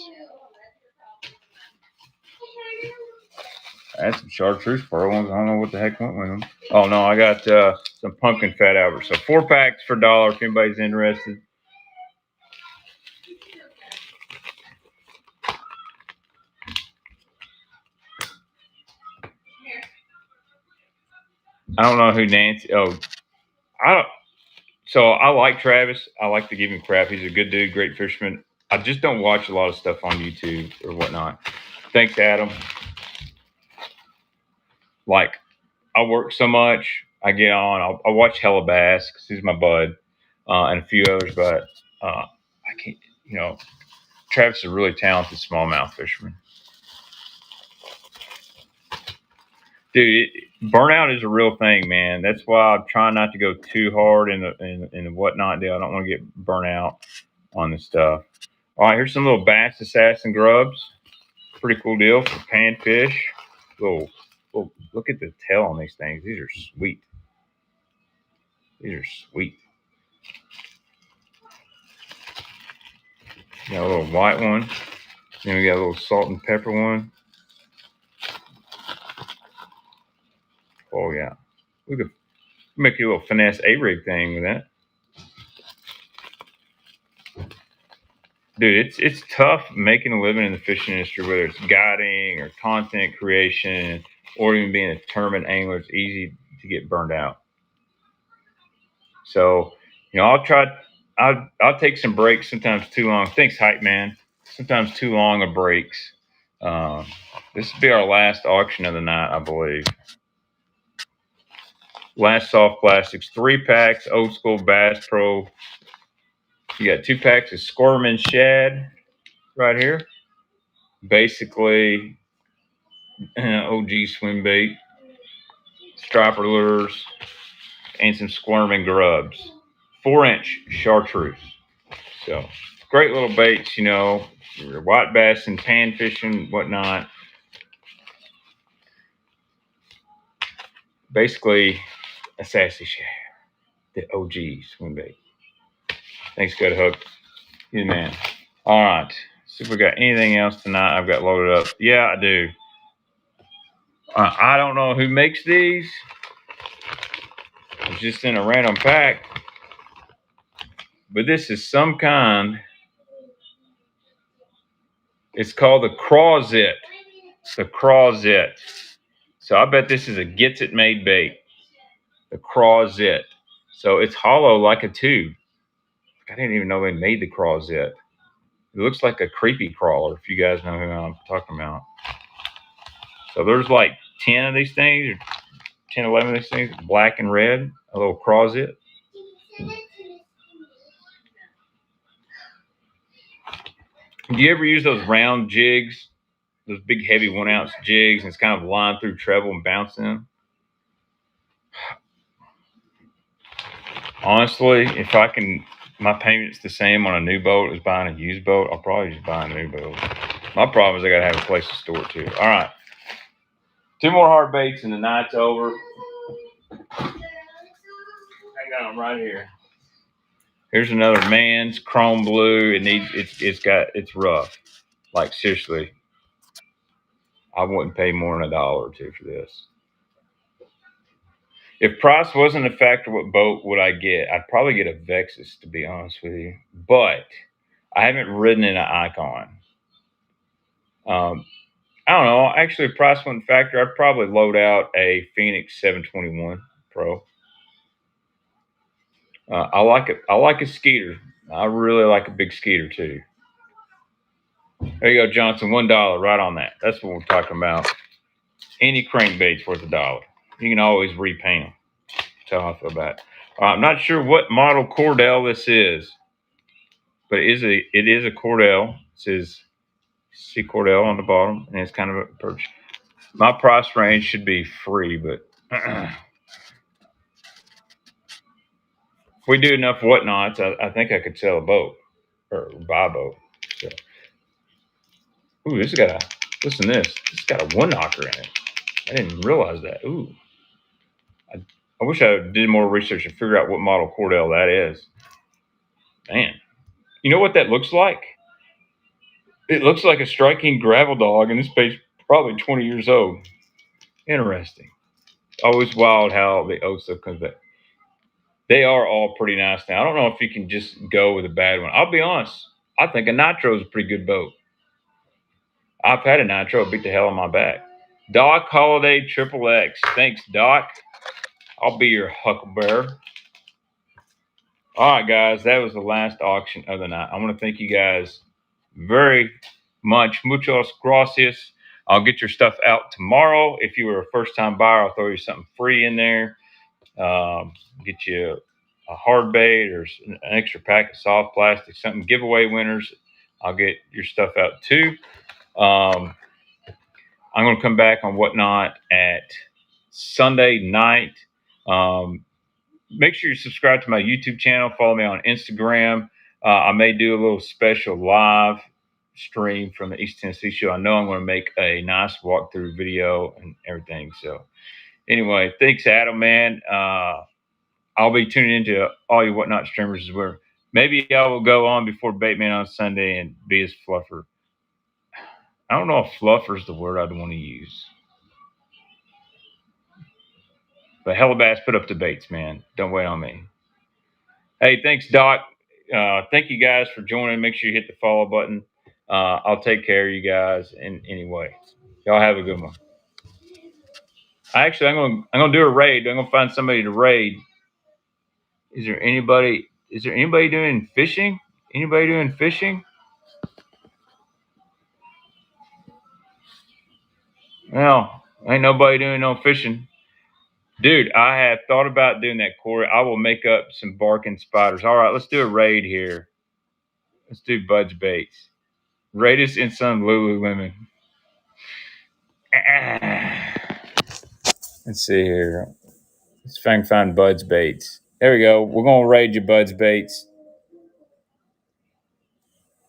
I had some chartreuse pearl ones. I don't know what the heck went with them. Oh no, I got some pumpkin fat Alberts. So 4 packs for $1 if anybody's interested. I don't know who Nancy. Oh, I don't. So I like Travis. I like to give him crap. He's a good dude, great fisherman. I just don't watch a lot of stuff on YouTube or whatnot. Thanks, Adam. Like, I work so much. I get on. I'll watch Hella Bass because he's my bud, and a few others. But I can't. You know, Travis is a really talented smallmouth fisherman. Dude, burnout is a real thing, man. That's why I'm trying not to go too hard in the whatnot deal. I don't want to get burnt out on this stuff. All right, here's some little bass assassin grubs. Pretty cool deal for panfish. Little, look at the tail on these things. These are sweet. These are sweet. Got a little white one. Then we got a little salt and pepper one. Oh yeah, we could make you a little finesse A-rig thing with that. Dude, it's tough making a living in the fishing industry, whether it's guiding or content creation or even being a tournament angler. It's easy to get burned out. So, you know, I'll take some breaks, sometimes too long. Thanks, hype man. Sometimes too long of breaks. This will be our last auction of the night, I believe. Last soft plastics, 3 packs, old school Bass Pro. You got 2 packs of Squirmin' Shad right here. Basically, OG swim bait, striper lures, and some squirming grubs. 4-inch chartreuse. So great little baits, you know, your white bass and pan fishing, whatnot. Basically, a sassy shad, the OG swim bait. Thanks, Good Hook. You man. All right. See if we got anything else tonight. I've got loaded up. Yeah, I do. I don't know who makes these. It's just in a random pack. But this is some kind. It's called the Crawzit. The Crawzit. So I bet this is a gets it made bait. The Crawzit. So it's hollow like a tube. I didn't even know they made the Crawzit. It looks like a creepy crawler, if you guys know who I'm talking about. So there's like 10 of these things, or 10, 11 of these things, black and red, a little Crawzit. Do you ever use those round jigs, those big heavy 1-ounce jigs, and it's kind of lined through treble and bouncing? Honestly, if I can, my payment's the same on a new boat as buying a used boat, I'll probably just buy a new boat. My problem is I gotta have a place to store it to. All right, 2 more hard baits and the night's over. I got them right here. Here's another man's chrome blue. It's rough. Like seriously, I wouldn't pay more than $1 or $2 for this. If price wasn't a factor, what boat would I get? I'd probably get a Vexus, to be honest with you. But I haven't ridden in an Icon. I don't know. Actually, if price wasn't a factor, I'd probably load out a Phoenix 721 Pro. I like it. I like a Skeeter. I really like a big Skeeter too. There you go, Johnson. $1 right on that. That's what we're talking about. Any crankbait's worth $1. You can always repaint them. That's how I feel about it. I'm not sure what model Cordell this is, but it is a Cordell. It says see Cordell on the bottom, and it's kind of a perch. My price range should be free, but if we do enough whatnots, I think I could sell a boat or buy a boat. So, ooh, this has got a listen to this. This has got a one knocker in it. I didn't realize that. Ooh, I wish I did more research and figure out what model Cordell that is. Man, you know what that looks like? It looks like a striking gravel dog, and this bait's probably 20 years old. Interesting. Always wild how the old stuff comes back. They are all pretty nice now. I don't know if you can just go with a bad one. I'll be honest. I think a nitro is a pretty good boat. I've had a nitro beat the hell on my back. Doc Holiday Triple X. Thanks, Doc. I'll be your huckleberry. All right, guys. That was the last auction of the night. I want to thank you guys very much. Muchos gracias. I'll get your stuff out tomorrow. If you were a first-time buyer, I'll throw you something free in there. Get you a hard bait or an extra pack of soft plastic, something giveaway winners. I'll get your stuff out too. I'm going to come back on Whatnot at Sunday night. Make sure you subscribe to my YouTube channel. Follow me on Instagram. I may do a little special live stream from the East Tennessee show. I know I'm going to make a nice walkthrough video and everything. So anyway, thanks, Adam, man. I'll be tuning into all your Whatnot streamers as well. Maybe I will go on before Baitman on Sunday and be his fluffer. I don't know if fluffer is the word I'd want to use. But Hellabass, put up the baits, man. Don't wait on me. Hey, thanks, Doc. Thank you guys for joining. Make sure you hit the follow button. I'll take care of you guys in anyway. Y'all have a good one. I'm gonna do a raid. I'm gonna find somebody to raid. Is there anybody doing fishing? Anybody doing fishing? Well, ain't nobody doing no fishing. Dude, I have thought about doing that, Corey. I will make up some barking spiders. All right, let's do a raid here. Let's do Bud's Baits. Raid us in some Lululemon. Let's see here. Let's find Bud's Baits. There we go. We're going to raid you, Bud's Baits.